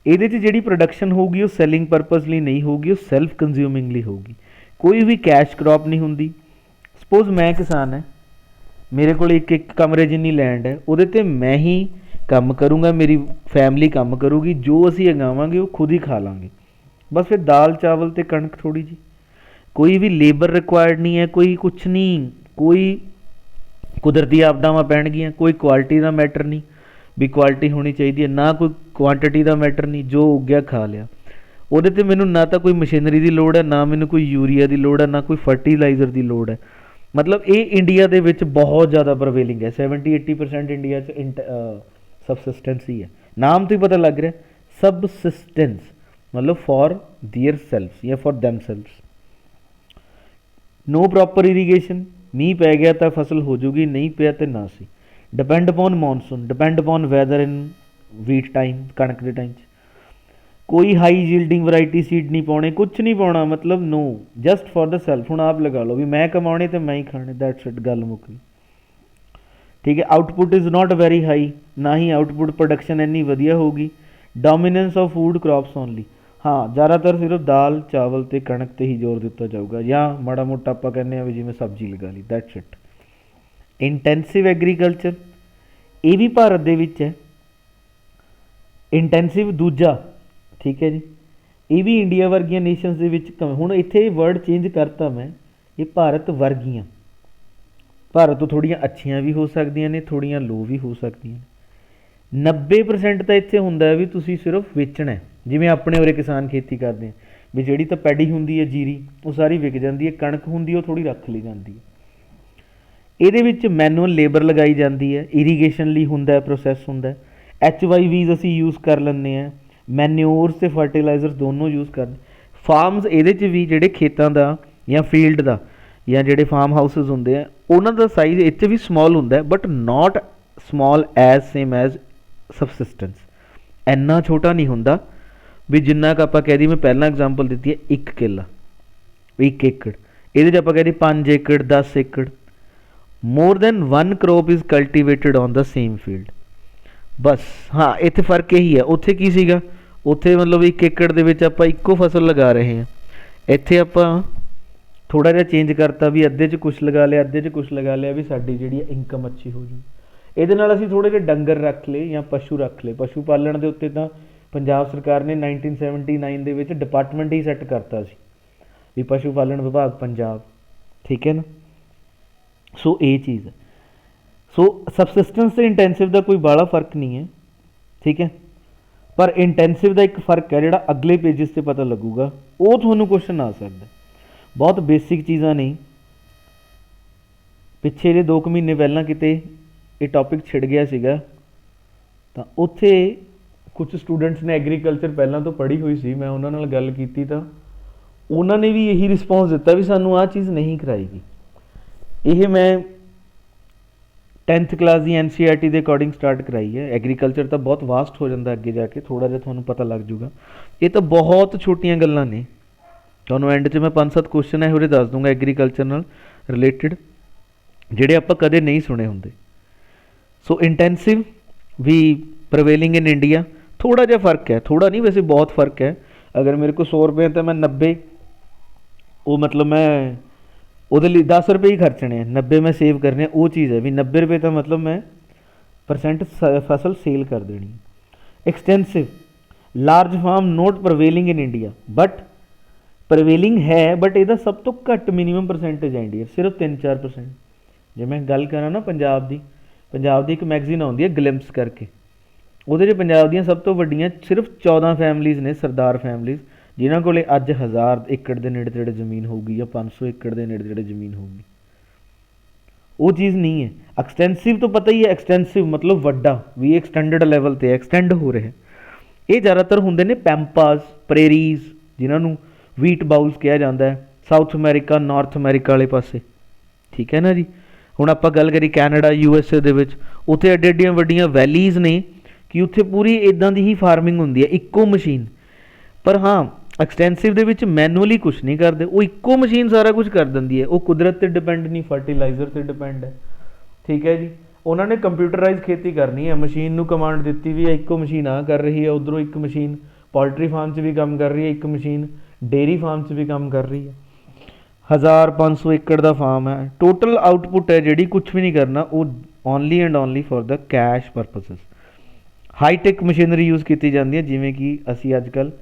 ਇਹਦੇ 'ਚ ਜਿਹੜੀ ਪ੍ਰੋਡਕਸ਼ਨ ਹੋਊਗੀ ਉਹ ਸੈਲਿੰਗ ਪਰਪਸ ਲਈ ਨਹੀਂ ਹੋਊਗੀ, ਉਹ ਸੈਲਫ ਕੰਜ਼ਿਊਮਿੰਗ ਲਈ ਹੋਊਗੀ। ਕੋਈ ਵੀ ਕੈਸ਼ ਕ੍ਰੌਪ ਨਹੀਂ ਹੁੰਦੀ। ਸਪੋਜ਼ ਮੈਂ ਕਿਸਾਨ ਹੈ, ਮੇਰੇ ਕੋਲ ਇੱਕ ਕਮਰੇ ਜਿੰਨੀ ਲੈਂਡ ਹੈ, ਉਹਦੇ 'ਤੇ ਮੈਂ ਹੀ ਕੰਮ ਕਰੂੰਗਾ, ਮੇਰੀ ਫੈਮਿਲੀ ਕੰਮ ਕਰੂਗੀ, ਜੋ ਅਸੀਂ ਉਗਾਵਾਂਗੇ ਉਹ ਖੁਦ ਹੀ ਖਾ ਲਾਂਗੇ। ਬਸ ਫਿਰ ਦਾਲ ਚਾਵਲ ਅਤੇ ਕਣਕ ਥੋੜ੍ਹੀ ਜਿਹੀ, ਕੋਈ ਵੀ ਲੇਬਰ ਰਿਕੁਆਇਰਡ ਨਹੀਂ ਹੈ, ਕੋਈ ਕੁਛ ਨਹੀਂ, ਕੋਈ ਕੁਦਰਤੀ ਆਪਦਾਵਾਂ ਪੈਣਗੀਆਂ, ਕੋਈ ਕੁਆਲਿਟੀ ਦਾ ਮੈਟਰ ਨਹੀਂ ਵੀ ਕੁਆਲਿਟੀ ਹੋਣੀ ਚਾਹੀਦੀ ਹੈ, ਨਾ ਕੋਈ ਕੁਆਂਟਿਟੀ ਦਾ ਮੈਟਰ ਨਹੀਂ, ਜੋ ਉੱਗਿਆ ਖਾ ਲਿਆ। ਉਹਦੇ 'ਤੇ ਮੈਨੂੰ ਨਾ ਤਾਂ ਕੋਈ ਮਸ਼ੀਨਰੀ ਦੀ ਲੋੜ ਹੈ, ਨਾ ਮੈਨੂੰ ਕੋਈ ਯੂਰੀਆ ਦੀ ਲੋੜ ਹੈ, ਨਾ ਕੋਈ ਫਰਟੀਲਾਈਜ਼ਰ ਦੀ ਲੋੜ ਹੈ। ਮਤਲਬ ਇਹ ਇੰਡੀਆ ਦੇ ਵਿੱਚ ਬਹੁਤ ਜ਼ਿਆਦਾ ਪ੍ਰਵੇਲਿੰਗ ਹੈ। 70-80% ਇੰਡੀਆ 'ਚ ਸਬਸਿਸਟੈਂਸ ਹੀ ਹੈ। ਨਾਮ ਤੋਂ ਹੀ ਪਤਾ ਲੱਗ ਰਿਹਾ ਸਬਸਿਸਟੈਂਸ, ਮਤਲਬ ਫॉर देयर ਸੈਲਫ ਜਾਂ for themselves. No proper irrigation, मीह पै गया तो फसल हो जूगी, नहीं पिया तो ना सी। Depend upon monsoon, depend upon weather in wheat time, कणक के टाइम कोई हाई यील्डिंग वैरायटी सीड नहीं पाने, कुछ नहीं पाना, मतलब no, just for the self. हुण आप लगा लो भी मैं कमाने तो मैं ही खाने, दैट्स इट, गल मुक गई। ठीक है। Output is not very high, ना ही आउटपुट प्रोडक्शन इन्नी वधिया होगी। डोमीनेंस ऑफ फूड क्रॉप्स ओनली, हाँ ज़्यादातर सिर्फ दाल चावल तो कणक ते ही जोर दिता जाऊगा, या माड़ा मोटा आप कहने भी जिमें सब्जी लगा ली, दैट्स इट। इंटेंसिव एग्रीकल्चर, ये भी भारत दे विच है। इंटेंसिव दूजा, ठीक है जी, ये भी इंडिया वर्गिया नेशनस दे विच हुण इत्थे वर्ड चेंज करता मैं, ये भारत वर्गियां। भारत तो थोड़ियां अच्छियां भी हो सकदियां ने, थोड़ियां लो भी हो सकदियां ने। 90% तो इत्थे हुंदा है भी तुसीं सिर्फ वेचना है। जिवें अपने उरे किसान खेती करते हैं भी जिहड़ी तो पैडी हुंदी है जीरी, वो सारी विक जाती है, कणक हुंदी है वो थोड़ी रख ली जाती है। इहदे विच मैनुअल लेबर लगाई जाती है, इरीगेशन लई हुंदा है, प्रोसैस हुंदा है। HYVs असीं यूज़ कर लैंदे हैं, मैन्योर्स ते फर्टिलाइजर्स दोनों यूज़ करदे। फार्म्स इहदे च भी जिहड़े खेतां दा या फील्ड दा या जिहड़े फार्म हाउसिस हुंदे आ, उन्हां दा साइज़ इह च भी स्मॉल हुंदा है, but not small as same as subsistence. इन्ना छोटा नहीं हुंदा भी जिन्ना क आपां कह दी, मैं पहला एग्जाम्पल दी है 1 किला, 1 एकड़, ये आप कह दी 5 एकड़ 10 एकड़। More than 1 crop is cultivated on the same field. बस हाँ, इत्थे फर्क यही है। उत्थे की सीगा, उत्थे मतलब 1 एकड़ दे विच आपां इक्को फसल लगा रहे हैं, इत्थे आपां थोड़ा जिहा चेंज करता भी अद्धे च कुछ लगा लिया, अद्धे च कुछ लगा लिया, भी साडी जिहड़ी इनकम अच्छी हो जू। ਇਹਦੇ ਨਾਲ ਅਸੀਂ थोड़े ਜਿਹੇ डंगर रख ले ਜਾਂ पशु रख ले। पशु पालन ਦੇ ਉੱਤੇ ਤਾਂ ਪੰਜਾਬ ਸਰਕਾਰ ਨੇ 1979 ਦੇ ਵਿੱਚ ਡਿਪਾਰਟਮੈਂਟ ਹੀ ਸੈੱਟ ਕਰਤਾ ਸੀ ਵੀ ਪਸ਼ੂ ਪਾਲਣ ਵਿਭਾਗ ਪੰਜਾਬ। ਠੀਕ ਹੈ ਨਾ। ਸੋ ਇਹ ਚੀਜ਼ ਹੈ। ਸੋ ਸਬਸਿਸਟੈਂਸ ਤੇ ਇੰਟੈਂਸਿਵ ਦਾ ਕੋਈ ਬਾਹਲਾ ਫਰਕ ਨਹੀਂ ਹੈ। ਠੀਕ ਹੈ। ਪਰ ਇੰਟੈਂਸਿਵ ਦਾ ਇੱਕ ਫਰਕ ਹੈ ਜਿਹੜਾ ਅਗਲੇ ਪੇਜਿਸ ਤੇ ਪਤਾ ਲੱਗੂਗਾ, ਉਹ ਤੁਹਾਨੂੰ ਕੁਐਸਚਨ ਆ ਸਕਦਾ। ਬਹੁਤ ਬੇਸਿਕ ਚੀਜ਼ਾਂ ਨਹੀਂ। ਪਿੱਛੇ ਜੇ 2 ਮਹੀਨੇ ਪਹਿਲਾਂ ਕਿਤੇ ਇਹ ਟੌਪਿਕ ਛਿੜ ਗਿਆ ਸੀਗਾ, ਤਾਂ ਉੱਥੇ ਕੁਝ ਸਟੂਡੈਂਟਸ ਨੇ ਐਗਰੀਕਲਚਰ ਪਹਿਲਾਂ ਤੋਂ ਪੜ੍ਹੀ ਹੋਈ ਸੀ, ਮੈਂ ਉਹਨਾਂ ਨਾਲ ਗੱਲ ਕੀਤੀ ਤਾਂ ਉਹਨਾਂ ਨੇ ਵੀ ਇਹੀ ਰਿਸਪੌਂਸ ਦਿੱਤਾ ਵੀ ਸਾਨੂੰ ਆਹ ਚੀਜ਼ ਨਹੀਂ ਕਰਾਏਗੀ। ਇਹ ਮੈਂ 10th ਕਲਾਸ ਦੀ NCERT ਦੇ ਅਕੋਰਡਿੰਗ ਸਟਾਰਟ ਕਰਾਈ ਹੈ। ਐਗਰੀਕਲਚਰ ਤਾਂ ਬਹੁਤ ਵਾਸਟ ਹੋ ਜਾਂਦਾ ਅੱਗੇ ਜਾ ਕੇ, ਥੋੜ੍ਹਾ ਜਿਹਾ ਤੁਹਾਨੂੰ ਪਤਾ ਲੱਗ ਜੂਗਾ। ਇਹ ਤਾਂ ਬਹੁਤ ਛੋਟੀਆਂ ਗੱਲਾਂ ਨੇ। ਤੁਹਾਨੂੰ ਐਂਡ 'ਚ ਮੈਂ 5-7 ਕੁਐਸਚਨ ਇਹੋ ਜਿਹੇ ਦੱਸ ਦੂੰਗਾ ਐਗਰੀਕਲਚਰ ਨਾਲ ਰਿਲੇਟਡ, ਜਿਹੜੇ ਆਪਾਂ ਕਦੇ ਨਹੀਂ ਸੁਣੇ ਹੁੰਦੇ। ਸੋ ਇੰਟੈਂਸਿਵ ਵੀ ਪ੍ਰਵੇਲਿੰਗ ਇਨ ਇੰਡੀਆ। थोड़ा जिहा फ़र्क है, थोड़ा नहीं वैसे बहुत फ़र्क है। अगर मेरे को 100 रुपये तो मैं 90 वो मतलब मैं ਉਹਦੇ ਲਈ 10 रुपये ही खर्चने हैं, 90 मैं सेव करने। वो चीज़ है भी 90 रुपये तो मतलब मैं परसेंट फसल सेल कर देनी। Extensive large farm not prevailing in India but prevailing ਹੈ, ਬਟ ਇਹਦਾ ਸਭ ਤੋਂ ਘੱਟ ਮਿਨੀਮਮ ਪਰਸੈਂਟੇਜ ਹੈ ਇੰਡੀਆ 'ਚ, ਸਿਰਫ 3-4%। ਜੇ ਮੈਂ ਗੱਲ ਕਰਾਂ ਨਾ ਪੰਜਾਬ ਦੀ ਇੱਕ ਮੈਗਜ਼ੀਨ ਆਉਂਦੀ ਹੈ ਗਲਿੰਪਸ ਕਰਕੇ, ਉਹਦੇ 'ਚ ਪੰਜਾਬ ਦੀਆਂ ਸਭ ਤੋਂ ਵੱਡੀਆਂ ਸਿਰਫ 14 ਫੈਮਲੀਜ਼ ਨੇ, ਸਰਦਾਰ ਫੈਮਲੀਜ਼, ਜਿਨ੍ਹਾਂ ਕੋਲ ਅੱਜ 1000 ਏਕੜ ਦੇ ਨੇੜੇ ਤੇੜੇ ਜ਼ਮੀਨ ਹੋਊਗੀ ਜਾਂ 500 ਏਕੜ ਦੇ ਨੇੜੇ ਤੇੜੇ ਜ਼ਮੀਨ ਹੋਊਗੀ। ਉਹ ਚੀਜ਼ ਨਹੀਂ ਹੈ। ਐਕਸਟੈਂਸਿਵ ਤੋਂ ਪਤਾ ਹੀ ਹੈ, ਐਕਸਟੈਂਸਿਵ ਮਤਲਬ ਵੱਡਾ, ਵੀ ਐਕਸਟੈਂਡਡ ਲੈਵਲ 'ਤੇ ਐਕਸਟੈਂਡ ਹੋ ਰਿਹਾ। ਇਹ ਜ਼ਿਆਦਾਤਰ ਹੁੰਦੇ ਨੇ ਪੈਂਪਾਸ, ਪ੍ਰੇਰੀਜ਼, ਜਿਨ੍ਹਾਂ ਨੂੰ ਵੀਟ ਬਾਊਲਸ ਕਿਹਾ ਜਾਂਦਾ ਹੈ, ਸਾਊਥ ਅਮੈਰੀਕਾ, ਨਾਰਥ ਅਮੈਰੀਕਾ ਵਾਲੇ ਪਾਸੇ, ਠੀਕ ਹੈ ਨਾ ਜੀ। ਹੁਣ ਆਪਾਂ ਗੱਲ ਕਰੀ ਕੈਨੇਡਾ, USA ਦੇ ਵਿੱਚ, ਉੱਥੇ ਐਡੇ ਐਡੀਆਂ ਵੱਡੀਆਂ ਵੈਲੀਜ਼ ਨੇ ਕਿ ਉੱਥੇ ਪੂਰੀ ਇੱਦਾਂ ਦੀ ਹੀ ਫਾਰਮਿੰਗ ਹੁੰਦੀ ਹੈ, ਇੱਕੋ ਮਸ਼ੀਨ। ਪਰ ਹਾਂ, ਐਕਸਟੈਂਸਿਵ ਦੇ ਵਿੱਚ ਮੈਨੂਅਲੀ ਕੁਛ ਨਹੀਂ ਕਰਦੇ, ਉਹ ਇੱਕੋ ਮਸ਼ੀਨ ਸਾਰਾ ਕੁਝ ਕਰ ਦਿੰਦੀ ਹੈ। ਉਹ ਕੁਦਰਤ 'ਤੇ ਡਿਪੈਂਡ ਨਹੀਂ, ਫਰਟੀਲਾਈਜ਼ਰ 'ਤੇ ਡਿਪੈਂਡ ਹੈ, ਠੀਕ ਹੈ ਜੀ। ਉਹਨਾਂ ਨੇ ਕੰਪਿਊਟਰਾਈਜ਼ ਖੇਤੀ ਕਰਨੀ ਹੈ, ਮਸ਼ੀਨ ਨੂੰ ਕਮਾਂਡ ਦਿੱਤੀ ਵੀ ਹੈ, ਇੱਕੋ ਮਸ਼ੀਨ ਆ ਕਰ ਰਹੀ ਹੈ, ਉੱਧਰੋਂ ਇੱਕ ਮਸ਼ੀਨ ਪੋਲਟਰੀ ਫਾਰਮ 'ਚ ਵੀ ਕੰਮ ਕਰ ਰਹੀ ਹੈ, ਇੱਕ ਮਸ਼ੀਨ ਡੇਅਰੀ ਫਾਰਮ 'ਚ ਵੀ ਕੰਮ ਕਰ ਰਹੀ ਹੈ। 1500 ਏਕੜ ਦਾ ਫਾਰਮ ਹੈ, ਟੋਟਲ ਆਊਟਪੁੱਟ ਹੈ ਜਿਹੜੀ, ਕੁਛ ਵੀ ਨਹੀਂ ਕਰਨਾ, ਉਹ only and only for the cash purposes. High tech machinery use ਕੀਤੀ ਜਾਂਦੀ ਹੈ, ਜਿਵੇਂ ਕਿ ਅਸੀਂ ਅੱਜ ਕੱਲ੍ਹ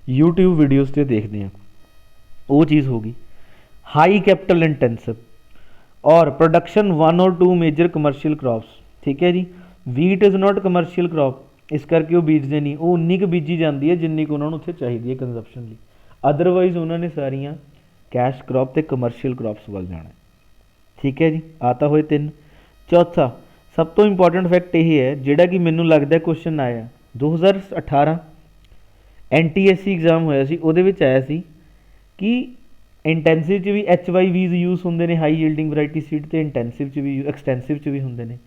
YouTube ਵੀਡੀਓਜ਼ 'ਤੇ ਦੇਖਦੇ ਹਾਂ, ਉਹ ਚੀਜ਼ ਹੋ ਗਈ। ਹਾਈ ਕੈਪੀਟਲ ਇੰਟੈਂਸਿਵ ਔਰ production 1 or 2 major commercial crops, ਠੀਕ ਹੈ ਜੀ। Wheat is not commercial crop, ਇਸ ਕਰਕੇ ਉਹ ਬੀਜਦੇ ਨਹੀਂ, ਉਹ ਉਨੀ ਕੁ ਬੀਜੀ ਜਾਂਦੀ ਹੈ ਜਿੰਨੀ ਕੁ ਉਹਨਾਂ ਨੂੰ ਉੱਥੇ ਚਾਹੀਦੀ ਹੈ ਕੰਜ਼ੰਪਸ਼ਨ ਲਈ। ਅਦਰਵਾਈਜ਼ ਉਹਨਾਂ ਨੇ ਸਾਰੀਆਂ ਕੈਸ਼ ਕ੍ਰੌਪ ਅਤੇ ਕਮਰਸ਼ੀਅਲ ਕ੍ਰੌਪਸ ਵੱਲ ਜਾਣਾ, ਠੀਕ ਹੈ ਜੀ। ਆ ਤਾਂ ਹੋਏ 3। ਚੌਥਾ ਸਭ ਤੋਂ ਇੰਪੋਰਟੈਂਟ ਫੈਕਟ ਇਹ ਹੈ, ਜਿਹੜਾ ਕਿ ਮੈਨੂੰ ਲੱਗਦਾ ਕੁਐਸਚਨ ਆਇਆ 2018 NTSC ਐਗਜ਼ਾਮ ਹੋਇਆ ਸੀ, ਉਹਦੇ ਵਿੱਚ ਆਇਆ ਸੀ ਕਿ ਇੰਟੈਂਸਿਵ 'ਚ ਵੀ HYVs ਯੂਜ਼ ਹੁੰਦੇ ਨੇ, ਹਾਈ ਯੀਲਡਿੰਗ ਵੈਰਾਈਟੀ ਸੀਡ, ਅਤੇ ਇੰਟੈਂਸਿਵ 'ਚ ਵੀ, ਐਕਸਟੈਂਸਿਵ 'ਚ ਵੀ ਹੁੰਦੇ ਨੇ।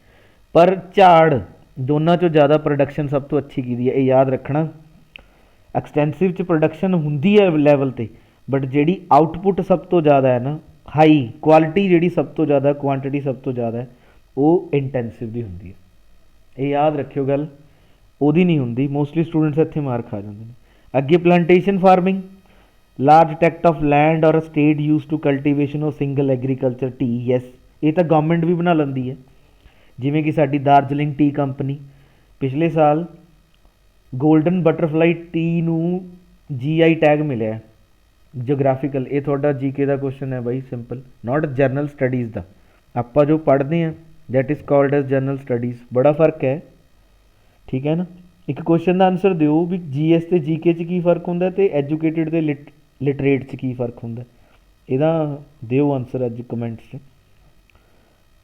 ਪਰ ਝਾੜ ਦੋਨਾਂ 'ਚੋਂ ਜ਼ਿਆਦਾ ਪ੍ਰੋਡਕਸ਼ਨ ਸਭ ਤੋਂ ਅੱਛੀ ਕਿਹਦੀ ਹੈ, ਇਹ ਯਾਦ ਰੱਖਣਾ। ਐਕਸਟੈਂਸਿਵ 'ਚ ਪ੍ਰੋਡਕਸ਼ਨ ਹੁੰਦੀ ਹੈ ਲੈਵਲ 'ਤੇ, ਬਟ ਜਿਹੜੀ ਆਊਟਪੁੱਟ ਸਭ ਤੋਂ ਜ਼ਿਆਦਾ ਹੈ ਨਾ, ਹਾਈ ਕੁਆਲਿਟੀ ਜਿਹੜੀ ਸਭ ਤੋਂ ਜ਼ਿਆਦਾ, ਕੁਆਂਟਿਟੀ ਸਭ ਤੋਂ ਜ਼ਿਆਦਾ ਹੈ, ਉਹ ਇੰਟੈਂਸਿਵ ਦੀ ਹੁੰਦੀ ਹੈ। ਇਹ ਯਾਦ ਰੱਖਿਓ ਗੱਲ, ਉਹਦੀ ਨਹੀਂ ਹੁੰਦੀ। ਮੋਸਟਲੀ ਸਟੂਡੈਂਟਸ ਇੱਥੇ ਮਾਰ ਖਾ ਜਾਂਦੇ ਨੇ। ਅੱਗੇ plantation farming, large tract of land or state use to cultivation of single agriculture tea. Yes, ਇਹ ਤਾਂ ਗਵਰਨਮੈਂਟ ਵੀ ਬਣਾ ਲੈਂਦੀ ਹੈ, ਜਿਵੇਂ ਕਿ ਸਾਡੀ ਦਾਰਜਲਿੰਗ ਟੀ ਕੰਪਨੀ ਪਿਛਲੇ ਸਾਲ ਗੋਲਡਨ ਬਟਰਫਲਾਈ ਟੀ ਨੂੰ GI ਟੈਗ ਮਿਲਿਆ ਜੋਗ੍ਰਾਫੀਕਲ। ਇਹ ਤੁਹਾਡਾ GK ਦਾ ਕੁਐਸਚਨ ਹੈ ਬਾਈ, ਸਿੰਪਲ, ਨਾਟ ਜਰਨਲ ਸਟੱਡੀਜ਼ ਦਾ। ਆਪਾਂ ਜੋ ਪੜ੍ਹਦੇ ਹਾਂ that is called as general studies, ਬੜਾ ਫਰਕ ਹੈ, ਠੀਕ ਹੈ ਨਾ। ਇੱਕ ਕੁਐਸਚਨ ਦਾ ਆਨਸਰ ਦਿਓ ਵੀ GS ਅਤੇ GK 'ਚ ਕੀ ਫ਼ਰਕ ਹੁੰਦਾ ਅਤੇ ਐਜੂਕੇਟਿਡ ਅਤੇ ਲਿਟਰੇਟ 'ਚ ਕੀ ਫ਼ਰਕ ਹੁੰਦਾ, ਇਹਦਾ ਦਿਓ ਆਨਸਰ ਅੱਜ ਕਮੈਂਟਸ 'ਚ।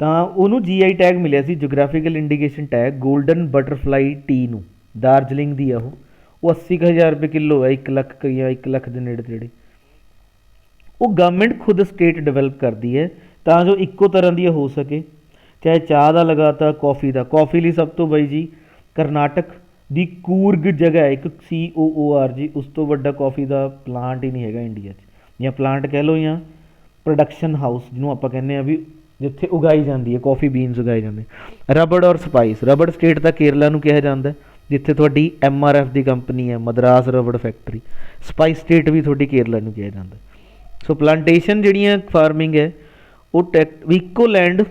ਤਾਂ ਉਹਨੂੰ GI ਟੈਗ ਮਿਲਿਆ ਸੀ, geographical indication tag, golden butterfly tea ਨੂੰ, ਦਾਰਜਲਿੰਗ ਦੀ ਆ ਉਹ 80,000 ਰੁਪਏ ਕਿੱਲੋ ਹੈ, 1 ਲੱਖ ਜਾਂ 1 ਲੱਖ ਦੇ ਨੇੜੇ ਤੇੜੇ। ਉਹ ਗਵਰਨਮੈਂਟ ਖੁਦ ਸਟੇਟ ਡਿਵੈਲਪ ਕਰਦੀ ਹੈ ਤਾਂ ਜੋ ਇੱਕੋ ਤਰ੍ਹਾਂ ਦੀ ਹੋ ਸਕੇ, ਚਾਹੇ ਚਾਹ ਦਾ ਲਗਾਤਾ, ਕੌਫੀ ਦਾ। ਕੌਫੀ ਲਈ ਸਭ ਤੋਂ ਬਾਈ ਜੀ ਕਰਨਾਟਕ ਦੀ ਕੂਰਗ ਜਗ੍ਹਾ ਹੈ ਇੱਕ, COORG, ਉਸ ਤੋਂ ਵੱਡਾ ਕੌਫੀ ਦਾ ਪਲਾਂਟ ਹੀ ਨਹੀਂ ਹੈਗਾ ਇੰਡੀਆ 'ਚ, ਜਾਂ ਪਲਾਂਟ ਕਹਿ ਲਓ ਜਾਂ ਪ੍ਰੋਡਕਸ਼ਨ ਹਾਊਸ ਜਿਹਨੂੰ ਆਪਾਂ ਕਹਿੰਦੇ ਹਾਂ ਵੀ, ਜਿੱਥੇ ਉਗਾਈ ਜਾਂਦੀ ਹੈ ਕੌਫੀ ਬੀਨਸ ਉਗਾਏ ਜਾਂਦੇ। ਰਬੜ ਔਰ ਸਪਾਈਸ, ਰਬੜ ਸਟੇਟ ਤਾਂ ਕੇਰਲਾ ਨੂੰ ਕਿਹਾ ਜਾਂਦਾ, ਜਿੱਥੇ ਤੁਹਾਡੀ MRF ਦੀ ਕੰਪਨੀ ਹੈ, Madras rubber factory. Spice state ਵੀ ਤੁਹਾਡੀ ਕੇਰਲਾ ਨੂੰ ਕਿਹਾ ਜਾਂਦਾ। ਸੋ ਪਲਾਂਟੇਸ਼ਨ ਜਿਹੜੀਆਂ ਫਾਰਮਿੰਗ ਹੈ, ਉਹ ਇੱਕੋ ਲੈਂਡ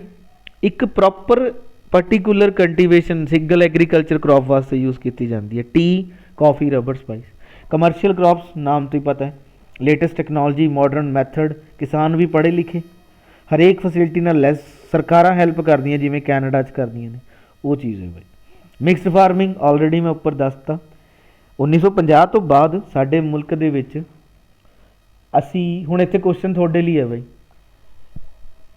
ਇੱਕ proper particular cultivation single agriculture crop ਵਾਸਤੇ ਯੂਜ਼ ਕੀਤੀ ਜਾਂਦੀ ਹੈ, T, coffee, rubber, spice. Commercial crops ਨਾਮ ਤੋਂ ਹੀ ਪਤਾ ਹੈ, ਲੇਟੈਸਟ ਟੈਕਨੋਲੋਜੀ, ਮਾਡਰਨ ਮੈਥਡ, ਕਿਸਾਨ ਵੀ ਪੜ੍ਹੇ ਲਿਖੇ, ਹਰੇਕ ਫੈਸਿਲਿਟੀ ਨਾਲ ਲੈਸ, ਸਰਕਾਰਾਂ ਹੈਲਪ ਕਰਦੀਆਂ ਜਿਵੇਂ ਕੈਨੇਡਾ 'ਚ ਕਰਦੀਆਂ ਨੇ, ਉਹ ਚੀਜ਼ ਹੈ ਬਾਈ। ਮਿਕਸਡ ਫਾਰਮਿੰਗ ਆਲਰੇਡੀ ਮੈਂ ਉੱਪਰ ਦੱਸਤਾ। 1950 ਤੋਂ ਬਾਅਦ ਸਾਡੇ ਮੁਲਕ ਦੇ ਵਿੱਚ ਅਸੀਂ, ਹੁਣ ਇੱਥੇ ਕੁਐਸਚਨ ਤੁਹਾਡੇ ਲਈ ਹੈ ਬਾਈ,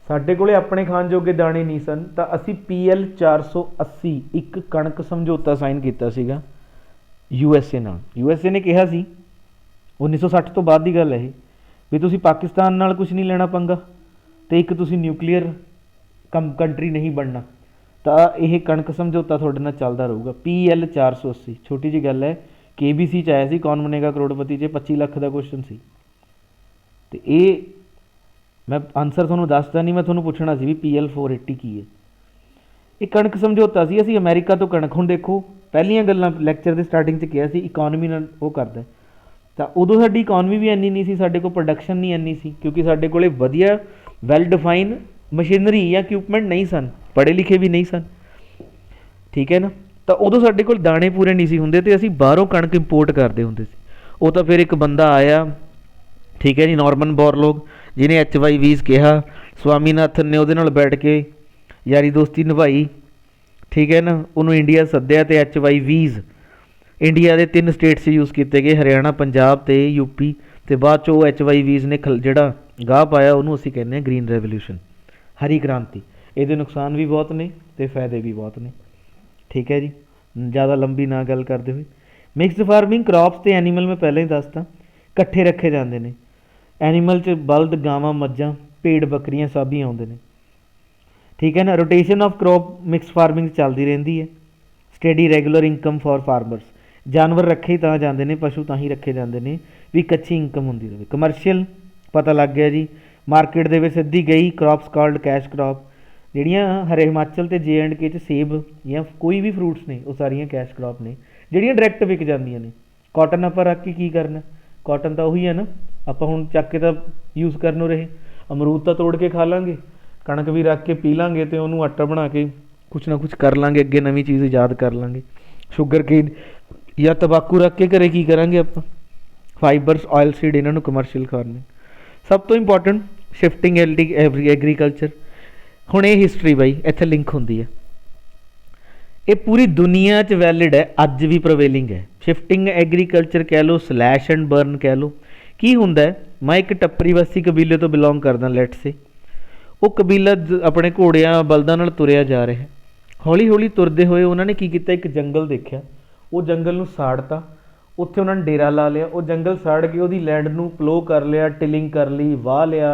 ਸਾਡੇ ਕੋਲੇ ਆਪਣੇ ਖਾਣ ਜੋਗੇ ਦਾਣੇ ਨਹੀਂ ਸਨ, ਤਾਂ ਅਸੀਂ PL 480 ਇੱਕ ਕਣਕ ਸਮਝੌਤਾ ਸਾਈਨ ਕੀਤਾ ਸੀਗਾ USA ਨਾਲ। USA ਨੇ ਕਿਹਾ ਸੀ 1960 ਤੋਂ ਬਾਅਦ ਦੀ ਗੱਲ ਹੈ ਇਹ, ਵੀ ਤੁਸੀਂ ਪਾਕਿਸਤਾਨ ਨਾਲ ਕੁਛ ਨਹੀਂ ਲੈਣਾ ਪੰਗਾ, ਅਤੇ ਇੱਕ ਤੁਸੀਂ ਨਿਊਕਲੀਅਰ ਕੰਟਰੀ ਨਹੀਂ ਬਣਨਾ, ਤਾਂ ਇਹ ਕਣਕ ਸਮਝੌਤਾ ਤੁਹਾਡੇ ਨਾਲ ਚੱਲਦਾ ਰਹੂਗਾ। PL 480 ਛੋਟੀ ਜਿਹੀ ਗੱਲ ਹੈ, KBC 'ਚ ਆਇਆ ਸੀ, ਕੌਣ ਬਣੇਗਾ ਕਰੋੜਪਤੀ 'ਚ, 25 ਲੱਖ ਦਾ ਕੁਐਸਚਨ ਸੀ। ਅਤੇ ਇਹ ਮੈਂ ਆਨਸਰ ਤੁਹਾਨੂੰ ਦੱਸਦਾ ਨਹੀਂ, ਮੈਂ ਤੁਹਾਨੂੰ ਪੁੱਛਣਾ ਸੀ ਵੀ PL 480 ਕੀ ਹੈ। ਇਹ ਕਣਕ ਸਮਝੌਤਾ ਸੀ, ਅਸੀਂ ਅਮਰੀਕਾ ਤੋਂ ਕਣਕ, ਹੁਣ ਦੇਖੋ ਪਹਿਲੀਆਂ ਗੱਲਾਂ ਲੈਕਚਰ ਦੇ ਸਟਾਰਟਿੰਗ 'ਚ ਕਿਹਾ ਸੀ ਇਕੋਨਮੀ ਨਾਲ ਉਹ ਕਰਦਾ, ਤਾਂ ਉਦੋਂ ਸਾਡੀ ਇਕੋਨਮੀ ਵੀ ਇੰਨੀ ਨਹੀਂ ਸੀ, ਸਾਡੇ ਕੋਲ ਪ੍ਰੋਡਕਸ਼ਨ ਨਹੀਂ ਇੰਨੀ ਸੀ, ਕਿਉਂਕਿ ਸਾਡੇ ਕੋਲ ਵਧੀਆ ਵੈਲ ਡਿਫਾਈਨ ਮਸ਼ੀਨਰੀ ਜਾਂ ਇਕਵਿਪਮੈਂਟ ਨਹੀਂ ਸਨ, ਪੜ੍ਹੇ ਲਿਖੇ ਵੀ ਨਹੀਂ ਸਨ, ਠੀਕ ਹੈ ਨਾ। ਤਾਂ ਉਦੋਂ ਸਾਡੇ ਕੋਲ ਦਾਣੇ ਪੂਰੇ ਨਹੀਂ ਸੀ ਹੁੰਦੇ, ਅਤੇ ਅਸੀਂ ਬਾਹਰੋਂ ਕਣਕ ਇੰਪੋਰਟ ਕਰਦੇ ਹੁੰਦੇ ਸੀ। ਉਹ ਤਾਂ ਫਿਰ ਇੱਕ ਬੰਦਾ ਆਇਆ ठीक है जी। नॉर्मन बोरलॉग जिन्हें HYVs कहा, स्वामीनाथन ने ਉਹਦੇ ਨਾਲ बैठ के यारी दोस्ती निभाई, ठीक है ना, ਉਹਨੂੰ इंडिया सद्दिया तो HYVs इंडिया के 3 स्टेट यूज़ किए गए, हरियाणा, पंजाब तो यूपी, तो बाद चो HYVs ने जोड़ा गाह पाया, उन्होंने असी कहने हैं ग्रीन रेवोल्यूशन, हरी क्रांति। ये नुकसान भी बहुत ने तो फायदे भी बहुत ने, ठीक है जी। ज़्यादा लंबी ना गल करते हुए, मिक्सड फार्मिंग क्रॉप्स तो एनीमल मैं पहले ही दसता इकट्ठे रखे जाते हैं। एनीमल च बलद, गावां, मज्जां, भेड़, बकरियां सब ही आते हैं, ठीक है ना। Rotation of crop mix farming चलती रहती है। Steady regular income for farmers, जानवर रखे तो जाते हैं, पशु तो ही रखे जाते हैं भी कच्ची इनकम होंदी रहे। कमर्शियल पता लग गया जी, मार्केट दे विच सीधी गई क्रॉप्स कॉल्ड कैश क्रॉप, ਜਿਹੜੀਆਂ हरे हिमाचल ਤੇ J&K ਚ सेब ਜਾਂ कोई भी फ्रूट्स ने वो सारियां कैश क्रॉप ने ਜਿਹੜੀਆਂ डायरैक्ट विक ਜਾਂਦੀਆਂ ਨੇ। कॉटन ਆਪਾਂ ਰੱਖ के की करना, कॉटन ਤਾਂ ਉਹੀ है ना, ਆਪਾਂ ਹੁਣ ਚੱਕ ਕੇ ਤਾਂ यूज़ ਕਰਨ ਨੂੰ ਰਹੇ। अमरूद ਤਾਂ ਤੋੜ ਕੇ ਖਾ ਲਾਂਗੇ, कणक भी रख के पी लांगे तो ਉਹਨੂੰ आटा बना के कुछ ना कुछ कर लांगे, अगे नवी चीज़ ईजाद कर लांगे। शुगर केन या तंबाकू रख के घरे की करांगे आप, फाइबरस, ऑयल सीड, इन्हों कमर्शियल फार्मिंग। सब तो इंपॉर्टेंट शिफ्टिंग एग्रीकल्चर। हुण ये हिस्टरी बई इत्थे लिंक होंदी है, ये पूरी दुनिया च वैलिड है, अज भी प्रवेलिंग है। शिफ्टिंग एग्रीकल्चर कह लो, स्लैश एंड बर्न कह लो। की हुंदा है, मैं एक टप्परी बस्ती कबीले तो बिलोंग करदा, लेट से वो कबीला अपने घोड़ियां बलदां नाल तुरिया जा रहा है। हौली हौली तुरदे हुए उन्होंने की किया, एक जंगल देखा, वो जंगल नूं साड़ता, उत्थे उन्होंने डेरा ला लिया। वो जंगल साड़ के वो लैंड नूं प्लो कर लिया, टिलिंग कर ली, वाह लिया,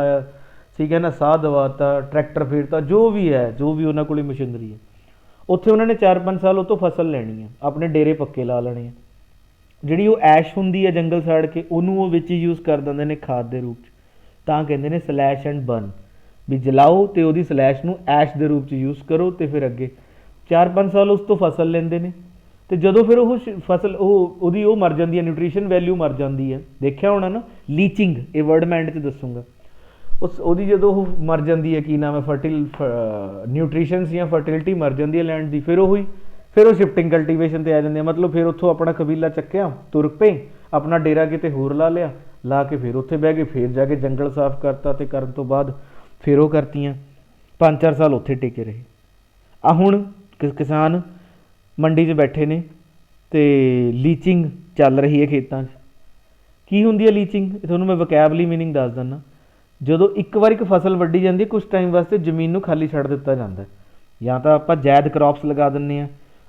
ठीक है ना, साह दवाता, ट्रैक्टर फेरता, जो भी है, जो भी उन्होंने कोल मशीनरी है। उत्थे उन्होंने 4-5 साल उतो फसल लैनी है, अपने डेरे पक्के ला लेने हैं। जिहड़ी वो ऐश हुंदी है जंगल साड़ के, उन्होंने वो विच यूज़ कर दिंदे ने खाद के रूप च, तां कहंदे ने स्लैश एंड बर्न, भी जलाओ तो वो स्लैश नूं ऐश के रूप च यूज़ करो, तो फिर अगे 4-5 साल उस तो फसल लेंदे ने। तो जो फिर वो फसल वो मर जाती है, न्यूट्रीशन वैल्यू मर जाती है। देखा होना ना लीचिंग, ये वर्ड मैं एंड च दसूँगा। उस जो मर जाती है, की नाम है, फर्टिल न्यूट्रीशनस या फर्टिलिटी मर जाती है लैंड की, फिर वो शिफ्टिंग कल्टीवेशन ते आ जाती है। मतलब फिर उत्थों अपना कबीला चक्या, तुर पे, अपना डेरा किते होर ला लिया, ला के फिर उत्थे बह गए, फिर जाके जंगल साफ करता, तो करन तो बाद फिर वो करतियाँ 5-4 साल उत्थे टिके रहे। आ हुण किसान मंडी च बैठे ने ते लीचिंग चल रही है खेतों च। की हुंदी है लीचिंग, तुहानूं मैं वकैबली मीनिंग दस दिंदा। ਜਦੋਂ ਇੱਕ ਵਾਰ ਇੱਕ फसल ਵੱਢੀ ਜਾਂਦੀ है, कुछ टाइम वास्ते ਜ਼ਮੀਨ ਨੂੰ ਖਾਲੀ ਛੱਡ ਦਿੱਤਾ ਜਾਂਦਾ, ਜਾਂ ਤਾਂ ਆਪਾਂ ਜਾਇਦ ਕ੍ਰੌਪਸ ਲਗਾ ਦਿੰਦੇ ਹਾਂ,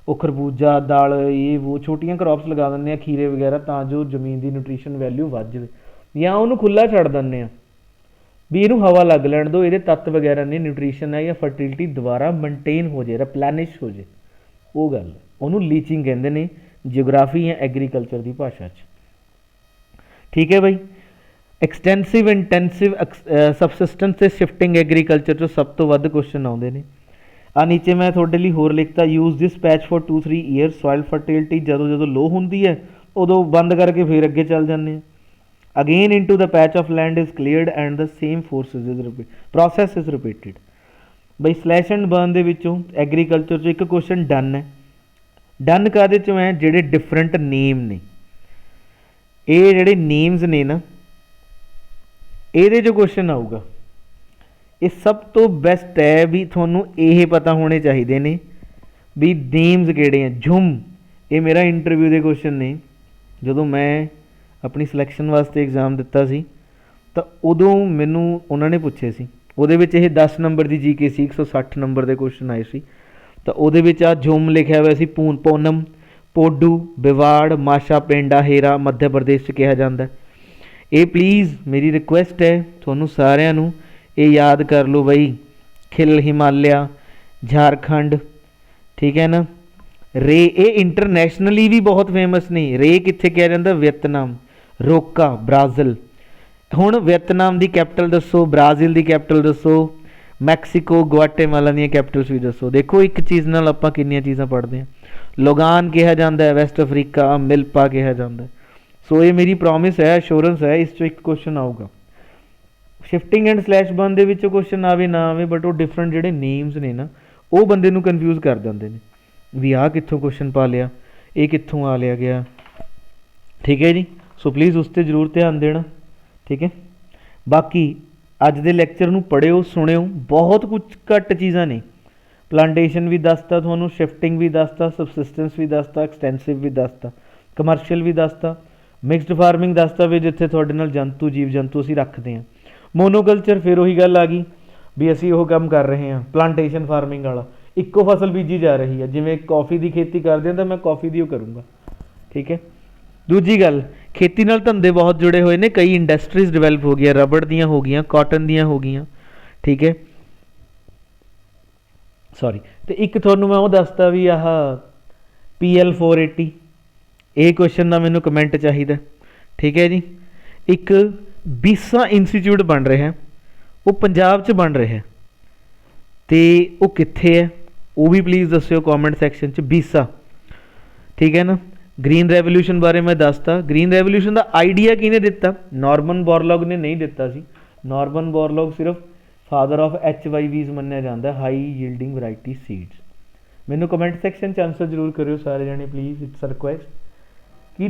ਉਹ ਖਰਬੂਜਾ, ਦਾਲ, ਇਹ ਉਹ ਛੋਟੀਆਂ ਕ੍ਰੌਪਸ ਲਗਾ ਦਿੰਦੇ ਹਾਂ, ਖੀਰੇ ਵਗੈਰਾ, ਤਾਂ ਜੋ ਜ਼ਮੀਨ ਦੀ ਨਿਊਟ੍ਰੀਸ਼ਨ ਵੈਲਿਊ ਵੱਧ ਜਾਵੇ, ਜਾਂ ਉਹਨੂੰ ਖੁੱਲ੍ਹਾ ਛੱਡ ਦਿੰਦੇ ਹਾਂ ਵੀ ਇਹਨੂੰ ਹਵਾ ਲੱਗ ਲੈਣ ਦਿਓ, ਇਹਦੇ ਤੱਤ ਵਗੈਰਾ ਨੇ, ਨਿਊਟ੍ਰੀਸ਼ਨ ਹੈ ਜਾਂ ਫਰਟੀਲਿਟੀ ਦੁਬਾਰਾ ਮੇਨਟੇਨ ਹੋ ਜਾਏ, ਰਿਪਲੈਨਿਸ਼ ਹੋ ਜਾਏ, ਉਹ ਗੱਲ ਉਹਨੂੰ ਲੀਚਿੰਗ ਕਹਿੰਦੇ ਨੇ ਜਿਓਗ੍ਰਾਫੀ ਜਾਂ ਐਗਰੀਕਲਚਰ ਦੀ ਭਾਸ਼ਾ 'ਚ। ਠੀਕ ਹੈ ਬਾਈ। एक्सटेंसिव इंटेंसिव सबसिस्टेंस से शिफ्टिंग एग्रीकल्चर चो सब तो वध क्वेश्चन आते हैं। आ नीचे मैं थोड़े लिए होर लिखता, use this patch for 2-3 year, soil fertility जो लो होंगी है उदों बंद करके फिर अगे चल जाते हैं। Again into the patch of land is cleared and the same force is process is repeated. By slash and burn दे विचों एग्रीकल्चर चो एक क्वेश्चन डन है। डन काहदे चों है, जिहड़े डिफरेंट नेम ने, ये जिहड़े नेम्स ने ना, ਇਹਦੇ जो क्वेश्चन आऊगा, ये सब तो बेस्ट है भी थोनू ये पता होने चाहिए ने भी नेम्स किहड़े हैं। झुम, ये मेरा इंटरव्यू के क्वेश्चन ने, जो मैं अपनी सिलेक्शन वास्ते एग्जाम दिता सी तो उदों मैनू उन्होंने पूछे सी, उहदे विच ये 10 नंबर की GK सी, 160 नंबर के क्वेश्चन आए सी, तो उहदे विच आ झुम लिखा हुआ सी, पूनम, पोडू, बिवाड़, माशा, पेंडा, हेरा मध्य प्रदेश च कहा जाता है। ये प्लीज़ मेरी रिक्वेस्ट है थोनू सारिਆਂ ਨੂੰ ये याद कर लो बई, खिल हिमालय, झारखंड, ठीक है ना। रे ये इंटरनेशनली भी बहुत फेमस ने। रे कित्थे कहा जाता, वियतनाम, रोका ब्राज़ील। हुण वियतनाम की कैपिटल दसो, ब्राज़ील की कैपिटल दसो, मैक्सीको, गुआटेमाला दी कैपिटल्स भी दसो। देखो एक चीज़ नाल आपां कितनी चीज़ां पढ़ते हैं। लोगान कहा जाता है, वैस्ट अफ्रीका, मिल्पा कहा जाता है। सो ये मेरी प्रॉमिस है, एश्योरेंस है, इस एक क्वेश्चन आऊगा। शिफ्टिंग एंड स्लैश बर्न दे विच क्वेश्चन आवे ना आवे, बट वो डिफरेंट जिहड़े नेम्स ने ना, वो बंदे नूं कन्फ्यूज़ कर दिंदे ने भी आ कित्थों क्वेश्चन पा लिया, ये कित्थों आ लिया गया। ठीक है जी। सो प्लीज़ उस पर जरूर ध्यान देना। ठीक है। बाकी अज दे लैक्चर नूं पढ़िओ सुणिओ, बहुत कुछ घट चीज़ां ने। प्लांटेशन भी दसता तुहानूं, शिफ्टिंग भी दसता, सबसिस्टेंस भी दसता, एक्सटेंसिव भी दसता, कमर्शियल भी दसता, मिक्सड फार्मिंग दसता भी जिथे तुहाडे नाल जंतु जीव जंतु असीं रखते हैं। मोनोकल्चर फिर वही गल आ गई भी असीं वो काम कर रहे हैं प्लांटेशन फार्मिंग वाला, इक्को फसल बीजी जा रही है। जिवें कॉफ़ी की खेती करते हैं तो मैं कॉफ़ी दी करूँगा, ठीक है। दूजी गल, खेती नाल धंधे बहुत जुड़े हुए ने, कई इंडस्ट्रीज डिवेलप हो गई, रबड़ दियाँ हो गई, कॉटन दियाँ हो गई, ठीक है। सॉरी, तो एक थोनों मैं वो दसता भी आह PL 480, ये क्वेश्चन का मैनू कमेंट चाहिए, ठीक है जी। एक बीसा इंस्टीट्यूट बन रहा है, वो पंजाब च बन रहा है, तो वो कित्थे है वो भी प्लीज़ दस्यो कॉमेंट सैक्शन च। बीसा, ठीक है ना। ग्रीन रेवोल्यूशन बारे मैं दसता, ग्रीन रेवोल्यूशन का आइडिया किने दिता? नॉर्मन बोरलॉग ने नहीं दिता सी। नॉर्मन बोरलॉग सिर्फ फादर ऑफ HYVs मन्निया जाता है, हाई यील्डिंग वैरायटी सीड्स। मैनू कमेंट सैक्शन च आंसर जरूर करियो सारे जने प्लीज़, इट्स अ रिक्वेस्ट कि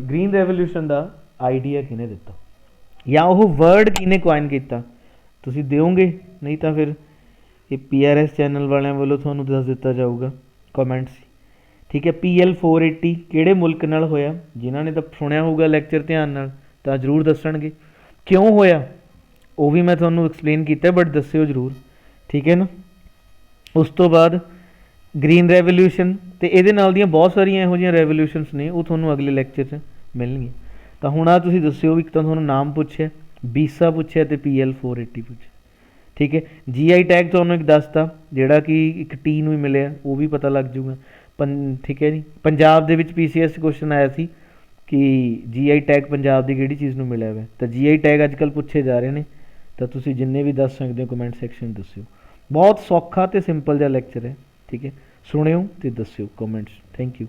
ग्रीन रेवोल्यूशन का आइडिया किने दिता या वो वर्ड किने क्वाइन किया, तुसीं दिओगे, नहीं तो फिर ये PRS चैनल वालों वालों तुहानूं दस दिता जाऊगा कमेंट्स, ठीक है। PL 480 किहड़े मुल्क नाल होया? जिन्हां ने तो सुनिया होगा लैक्चर ध्यान नाल तां जरूर दसणगे। क्यों होया वो भी मैं तुहानूं एक्सप्लेन किया, बट दस्सिओ जरूर, ठीक है ना। उस तो बाद ग्रीन रेवोल्यूशन तो ये नाल दियां बहुत सारिया इहो जिहियां रेवोल्यूशनस ने, वो तुहानूं अगले लैक्चर च मिलणगीਆਂ। तो हुण आ तुसीं दस्सिओ, एक तो तुहानूं नाम पूछे, बीसा पूछे तो PL 480 पूछे, ठीक है। GI टैग तुहानूं एक दसता जिहड़ा कि एक टी नूं ही मिलिਆ, वो भी पता लग जूगा। ठीक है जी। पंजाब दे विच PCS क्वेश्चन आया सी कि GI टैग पंजाब की किहड़ी चीज़ नूं मिलिਆ होया, तो GI टैग अजकल पूछे जा रहे हैं, तो तुसीं जिन्ने भी दस सकते हो कमेंट सैक्शन दस्सिओ। बहुत सौखा तो सिंपल जिहा लैक्चर है, ठीक है। सुनिओ तो दस्सिओ कमेंट्स। Thank you.